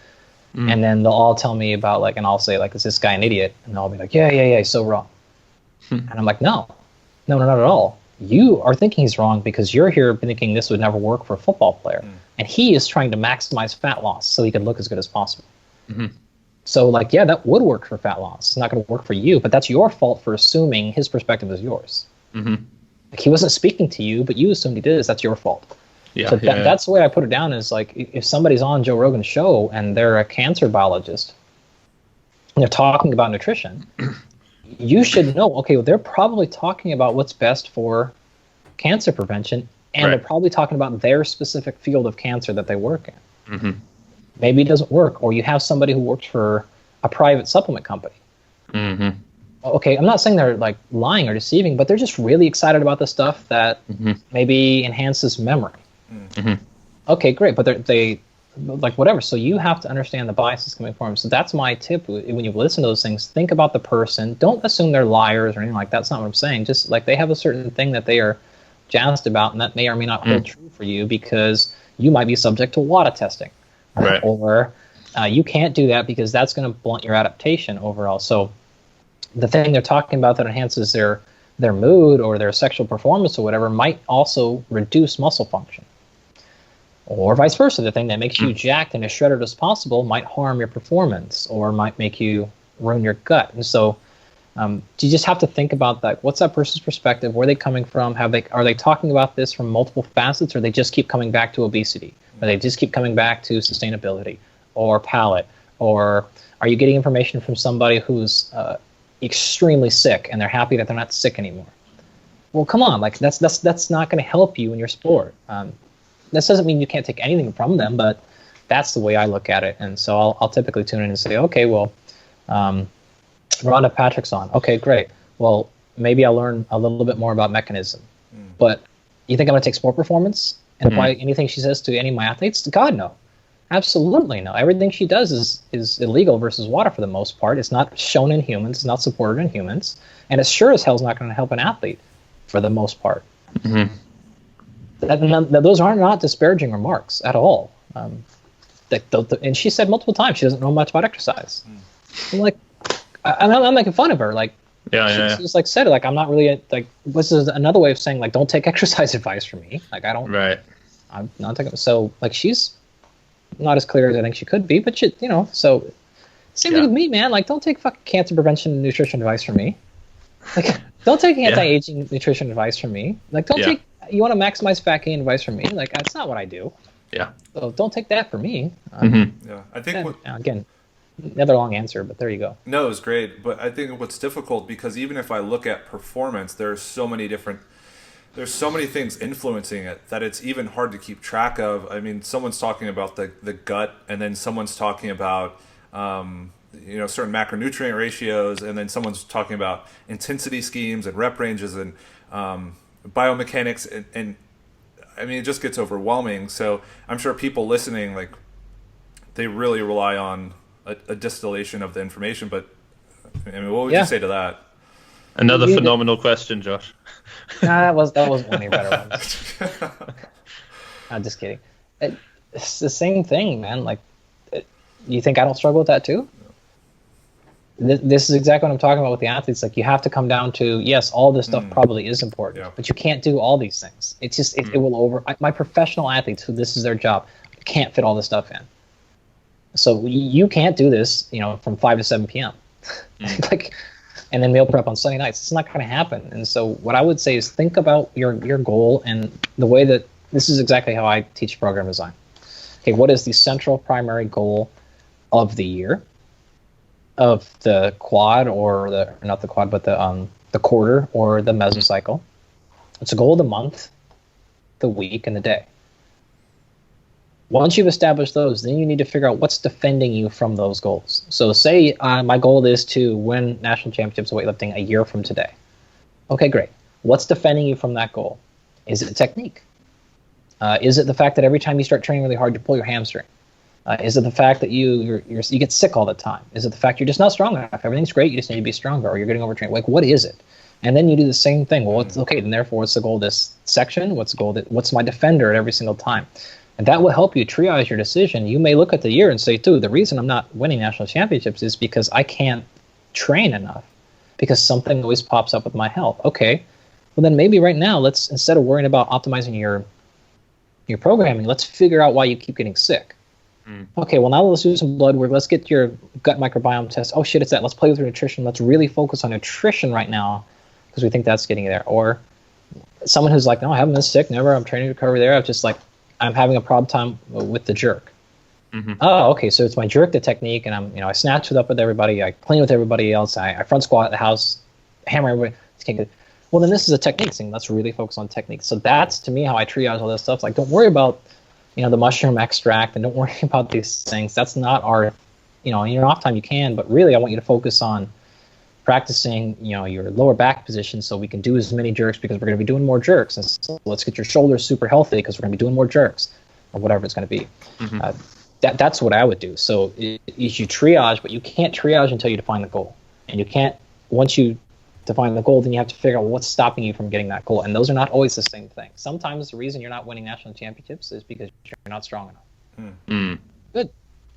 And then they'll all tell me about and I'll say is this guy an idiot? And they'll be like, yeah, he's so wrong. And I'm like, no, not at all. You are thinking he's wrong because you're here thinking this would never work for a football player. And he is trying to maximize fat loss so he can look as good as possible. So yeah, that would work for fat loss. It's not going to work for you, but that's your fault for assuming his perspective is yours. He wasn't speaking to you, but you assumed he did. That's your fault. So that's the way I put it down is if somebody's on Joe Rogan's show and they're a cancer biologist and they're talking about nutrition, you should know, okay, well, they're probably talking about what's best for cancer prevention, and they're probably talking about their specific field of cancer that they work in. Maybe it doesn't work, or you have somebody who works for a private supplement company. Okay, I'm not saying they're lying or deceiving, but they're just really excited about the stuff that maybe enhances memory. Okay, great, but they whatever. So you have to understand the biases coming from them. So that's my tip when you listen to those things. Think about the person. Don't assume they're liars or anything like that. That's not what I'm saying. Just they have a certain thing that they are jazzed about, and that may or may not hold true for you because you might be subject to WADA testing, or you can't do that because that's going to blunt your adaptation overall. So the thing they're talking about that enhances their mood or their sexual performance or whatever might also reduce muscle function. Or vice versa, the thing that makes you jacked and as shredded as possible might harm your performance or might make you ruin your gut. And so you just have to think about that. What's that person's perspective? Where are they coming from? Are they talking about this from multiple facets, or they just keep coming back to obesity? Or they just keep coming back to sustainability or palate? Or are you getting information from somebody who's extremely sick and they're happy that they're not sick anymore? Well, come on, that's not going to help you in your sport. This doesn't mean you can't take anything from them, but that's the way I look at it. And so I'll typically tune in and say, okay, well, Rhonda Patrick's on. Okay, great. Well, maybe I'll learn a little bit more about mechanism. But you think I'm going to take sport performance and apply anything she says to any of my athletes? God, no. Absolutely no. Everything she does is illegal versus WADA for the most part. It's not shown in humans. It's not supported in humans. And it sure as hell is not going to help an athlete for the most part. Those are not disparaging remarks at all. And she said multiple times she doesn't know much about exercise. I'm not making fun of her. She just said it. I'm not really this is another way of saying don't take exercise advice from me. I don't. Right. I'm not taking. So she's not as clear as I think she could be, but so same thing with me, man. Don't take fucking cancer prevention and nutrition advice from me. Don't take anti-aging nutrition advice from me. Don't take. You want to maximize fat gain advice from me? That's not what I do. Yeah. So don't take that from me. Yeah, I think again, another long answer, but there you go. No, it was great, but I think what's difficult because even if I look at performance, there's so many things influencing it that it's even hard to keep track of. I mean, someone's talking about the gut, and then someone's talking about certain macronutrient ratios, and then someone's talking about intensity schemes and rep ranges and biomechanics, and I mean, it just gets overwhelming. So I'm sure people listening, they really rely on a distillation of the information. But I mean, what would you say to that? Another phenomenal question, Josh. That was one of your better ones. I'm just kidding. It's the same thing, man. You think I don't struggle with that too? This is exactly what I'm talking about with the athletes. You have to come down to, yes, all this stuff probably is important, but you can't do all these things. It's just, it will my professional athletes who this is their job can't fit all this stuff in. So you can't do this, from 5 to 7 p.m. And then meal prep on Sunday nights. It's not going to happen. And so what I would say is think about your goal and the way that this is exactly how I teach program design. Okay, what is the central primary goal of the year? Of the quad or not the quad, but the quarter or the mesocycle. It's a goal of the month, the week, and the day. Once you've established those, then you need to figure out what's defending you from those goals. So say my goal is to win national championships of weightlifting a year from today. Okay, great. What's defending you from that goal? Is it technique? Is it the fact that every time you start training really hard, you pull your hamstring? Is it the fact that you get sick all the time? Is it the fact you're just not strong enough? Everything's great, you just need to be stronger, or you're getting overtrained? What is it? And then you do the same thing. Well, it's okay. Then therefore, what's the goal of this section? What's the goal? What's my defender at every single time? And that will help you triage your decision. You may look at the year and say, dude, the reason I'm not winning national championships is because I can't train enough, because something always pops up with my health. Okay, well then maybe right now, let's, instead of worrying about optimizing your programming, let's figure out why you keep getting sick. Okay, well now let's do some blood work. Let's get your gut microbiome test. Oh shit, it's that. Let's play with your nutrition. Let's really focus on nutrition right now because we think that's getting you there. Or someone who's like, no, I haven't been sick, never. I'm training to recover there. I'm having a problem time with the jerk. Oh, okay, so it's my jerk the technique, and I snatch it up with everybody. I clean with everybody else. I front squat at the house, hammer everybody. Well, then this is a technique thing. Let's really focus on technique. So that's, to me, how I triage all this stuff. Like, don't worry about the mushroom extract, and don't worry about these things. That's not our, in your off time you can, but really I want you to focus on practicing, your lower back position so we can do as many jerks because we're going to be doing more jerks. And so let's get your shoulders super healthy because we're going to be doing more jerks or whatever it's going to be. That's what I would do. So you triage, but you can't triage until you define the goal. And you can't, once you define the goal, then you have to figure out what's stopping you from getting that goal. And those are not always the same thing. Sometimes the reason you're not winning national championships is because you're not strong enough. Good.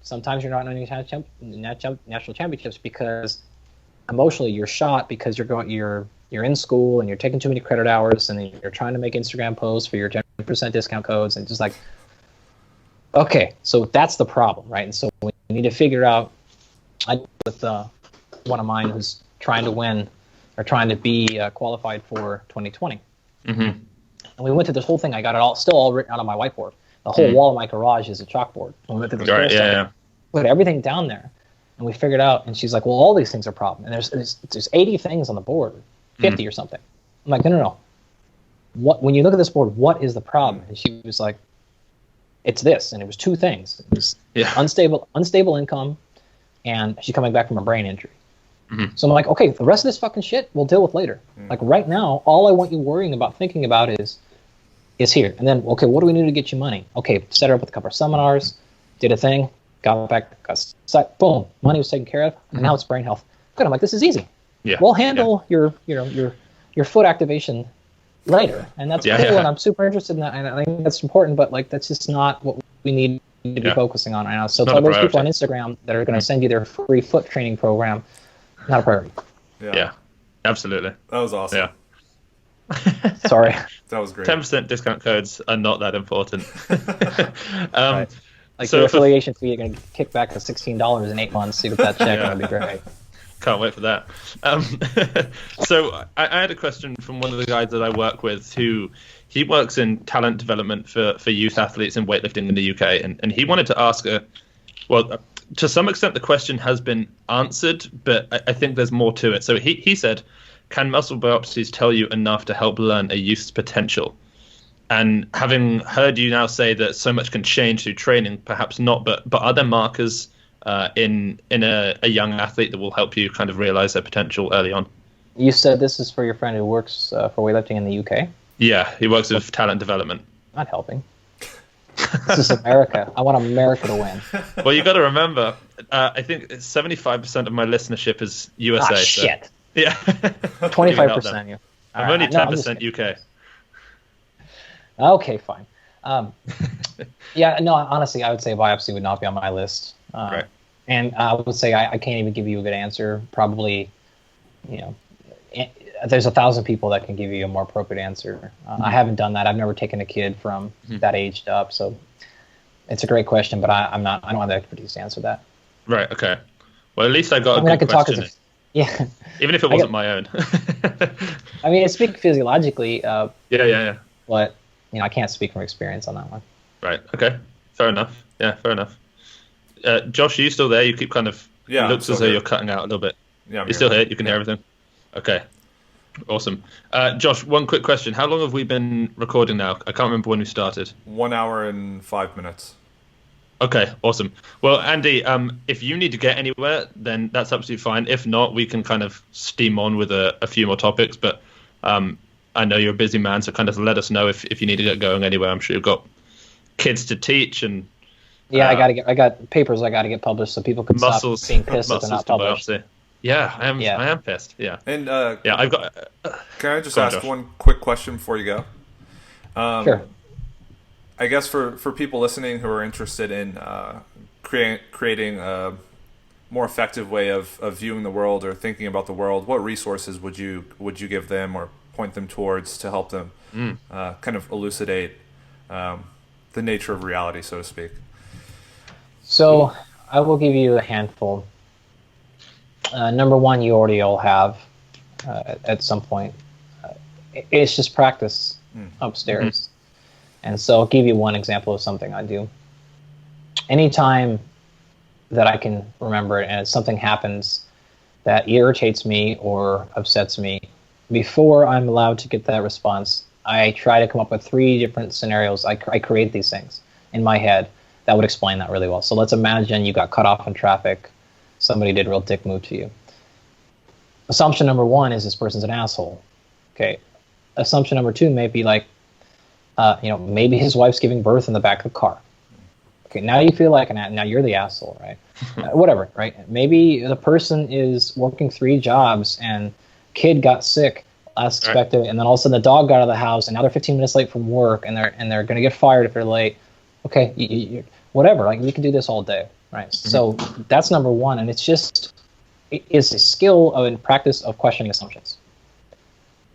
Sometimes you're not winning national championships because emotionally you're shot because you're in school and you're taking too many credit hours and you're trying to make Instagram posts for your 10% discount codes and just like, okay, so that's the problem, right? And so we need to figure out, I did with one of mine who's trying to win or trying to be qualified for 2020. And we went through this whole thing. I got it all written out on my whiteboard. The whole wall of my garage is a chalkboard. And we went through this put everything down there, and we figured out. And she's like, "Well, all these things are a problem." And there's 80 things on the board, 50 or something. I'm like, no. When you look at this board, what is the problem? And she was like, "It's this." And it was two things. It was unstable income, and she's coming back from a brain injury. So I'm like, okay, the rest of this fucking shit we'll deal with later. Like right now, all I want you worrying about, thinking about is here. And then, okay, what do we need to get you money? Okay, set her up with a couple of seminars, did a thing, got back, boom, money was taken care of, and now it's brain health. Good. I'm like, this is easy. We'll handle your foot activation later, and that's cool. And I'm super interested in that, and I think that's important. But like, that's just not what we need to be focusing on right now. So tell those people on Instagram that are going to send you their free foot training program. Not a priority. Yeah, absolutely. That was awesome. Sorry. That was great. 10% discount codes are not that important. Right. Like so your affiliation fee, you're going to kick back to $16 in 8 months. So you get that check, and it'll be great. Can't wait for that. So I had a question from one of the guys that I work with he works in talent development for youth athletes in weightlifting in the UK. And he wanted to ask to some extent, the question has been answered, but I think there's more to it. So he said, can muscle biopsies tell you enough to help learn a youth's potential? And having heard you now say that so much can change through training, perhaps not, but are there markers in a young athlete that will help you kind of realize their potential early on? You said this is for your friend who works for weightlifting in the UK? Yeah, he works with talent development. Not helping. This is America. I want America to win. Well, you got to remember, I think 75% of my listenership is USA. Shit. So, yeah. 25%. You. I'm only 10% UK. Okay, fine. Honestly, I would say biopsy would not be on my list. Right. And I would say I can't even give you a good answer. Probably, there's 1,000 people that can give you a more appropriate answer. I haven't done that. I've never taken a kid from that age up. So it's a great question, but I don't have the expertise to answer that. Right. Okay. Well, at least I got a good question. Yeah. Even if it wasn't my own. I mean, I speak physiologically. Yeah. But I can't speak from experience on that one. Right. Okay. Fair enough. Yeah. Fair enough. Josh, are you still there? You keep kind of. Yeah. It looks as though you're cutting out a little bit. Yeah. You're still here. You can hear everything. Okay. Awesome. Josh, one quick question. How long have we been recording now? I can't remember when we started. 1 hour and 5 minutes. Okay, awesome. Well, Andy, if you need to get anywhere, then that's absolutely fine. If not, we can kind of steam on with a few more topics. But I know you're a busy man, so kind of let us know if you need to get going anywhere. I'm sure you've got kids to teach and. Yeah, I got papers I got to get published so people can stop being pissed if they're not published. Yeah, I am. Yeah. I am pissed. Yeah. And I've got. Can I just ask one quick question before you go? Sure. I guess for people listening who are interested in creating a more effective way of viewing the world or thinking about the world, what resources would you give them or point them towards to help them kind of elucidate the nature of reality, so to speak? So I will give you a handful. Number one, you already all have at some point. It's just practice upstairs. And so I'll give you one example of something I do. Anytime that I can remember it and something happens that irritates me or upsets me, before I'm allowed to get that response, I try to come up with 3 different scenarios. I create these things in my head that would explain that really well. So let's imagine you got cut off in traffic. Somebody did a real dick move to you. Assumption number 1 is this person's an asshole. Okay. Assumption number 2 may be like, maybe his wife's giving birth in the back of the car. Okay, now you feel like now you're the asshole, right? Whatever, right? Maybe the person is working 3 jobs and kid got sick last expected, and then all of a sudden the dog got out of the house, and now they're 15 minutes late from work, and they're going to get fired if they're late. Okay, you whatever. Like, we can do this all day, right? Mm-hmm. So that's number 1, and it's a skill and practice of questioning assumptions.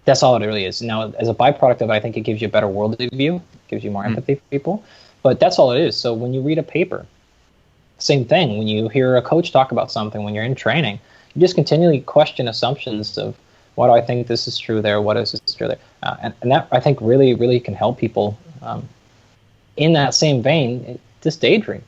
That's all it really is. Now, as a byproduct of it, I think it gives you a better worldly view, gives you more empathy for people. But that's all it is. So when you read a paper, same thing. When you hear a coach talk about something, when you're in training, you just continually question assumptions of, why do I think this is true there? What is this true there? And that, I think, really, really can help people. In that same vein, just daydream.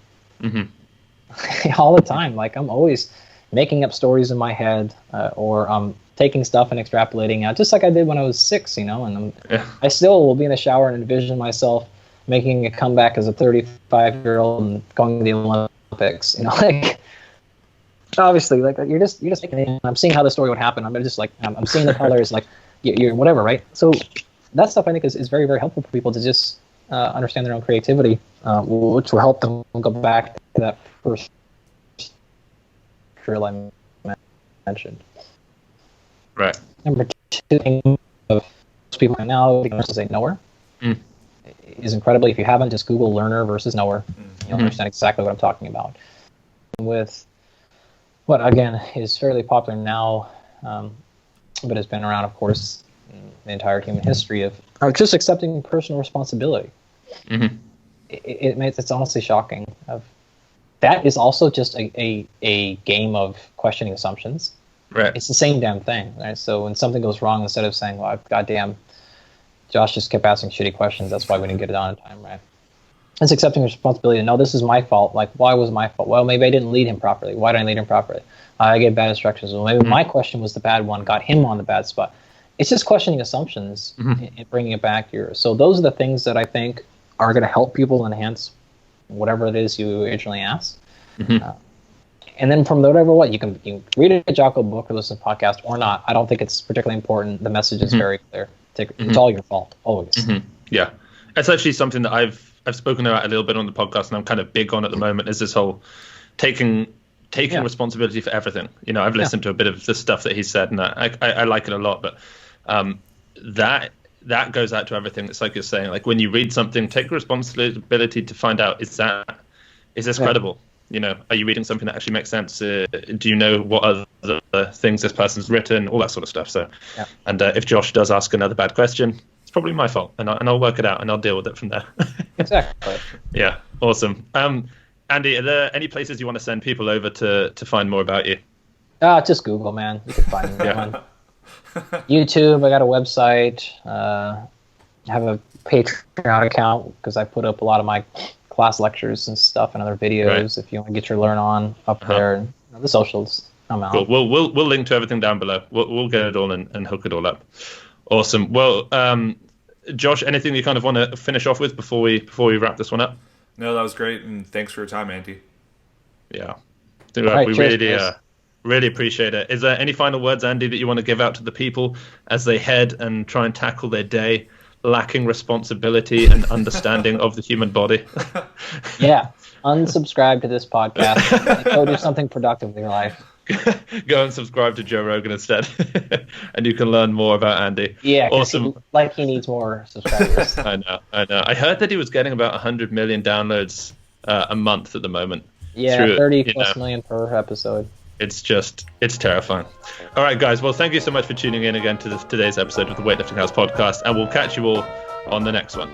All the time. Like, I'm always making up stories in my head or taking stuff and extrapolating out, just like I did when I was 6, and I still will be in the shower and envision myself making a comeback as a 35-year-old and going to the Olympics, like, obviously, like, you're just making it. I'm seeing how the story would happen. I'm just like, I'm seeing the colors, like, you're whatever, right? So that stuff, I think, is very, very helpful for people to just understand their own creativity, which will help them go back to that first drill I mentioned. Right. Number 2, most people right now, versus a knower, is incredibly. If you haven't, just Google learner versus knower. You'll understand exactly what I'm talking about. With what, again, is fairly popular now, but has been around, of course, in the entire human history of just accepting personal responsibility. It's honestly shocking. That is also just a game of questioning assumptions. Right. It's the same damn thing, right? So when something goes wrong, instead of saying, well, goddamn, Josh just kept asking shitty questions, that's why we didn't get it on in time, right? It's accepting responsibility. No, this is my fault. Like, why was it my fault? Well, maybe I didn't lead him properly. Why didn't I lead him properly? I gave bad instructions. Well, maybe my question was the bad one, got him on the bad spot. It's just questioning assumptions and bringing it back here. So those are the things that I think are going to help people enhance whatever it is you originally asked. And then from whatever you can read a Jocko book or listen to a podcast or not. I don't think it's particularly important. The message is very clear. It's all your fault, always. Yeah. That's actually something that I've spoken about a little bit on the podcast, and I'm kind of big on at the moment, is this whole taking responsibility for everything. I've listened to a bit of the stuff that he said, and I like it a lot, but that goes out to everything. It's like you're saying, like, when you read something, take responsibility to find out, is this credible? Are you reading something that actually makes sense? Do you know what other things this person's written? All that sort of stuff. So, and if Josh does ask another bad question, it's probably my fault, and I'll work it out, and I'll deal with it from there. Exactly. Yeah, awesome. Andy, are there any places you want to send people over to find more about you? Just Google, man. You can find me on YouTube. I got a website. I have a Patreon account because I put up a lot of my class lectures and stuff and other videos. Right. If you want to get your learn on up there, and the socials. I'm out. Cool. We'll link to everything down below. We'll get it all and hook it all up. Awesome. Well, Josh, anything you kind of want to finish off with before we wrap this one up? No, that was great, and thanks for your time, Andy. Yeah, we really appreciate it. Is there any final words, Andy, that you want to give out to the people as they head and try and tackle their day, lacking responsibility and understanding of the human body? Yeah, unsubscribe to this podcast and go do something productive with your life. go and subscribe to Joe Rogan instead, and you can learn more about Andy. Yeah, awesome. He needs more subscribers. I know. I heard that he was getting about 100 million downloads a month at the moment. Yeah, 30 plus million per episode. It's terrifying. All right, guys. Well, thank you so much for tuning in again to today's episode of the Weightlifting House podcast, and we'll catch you all on the next one.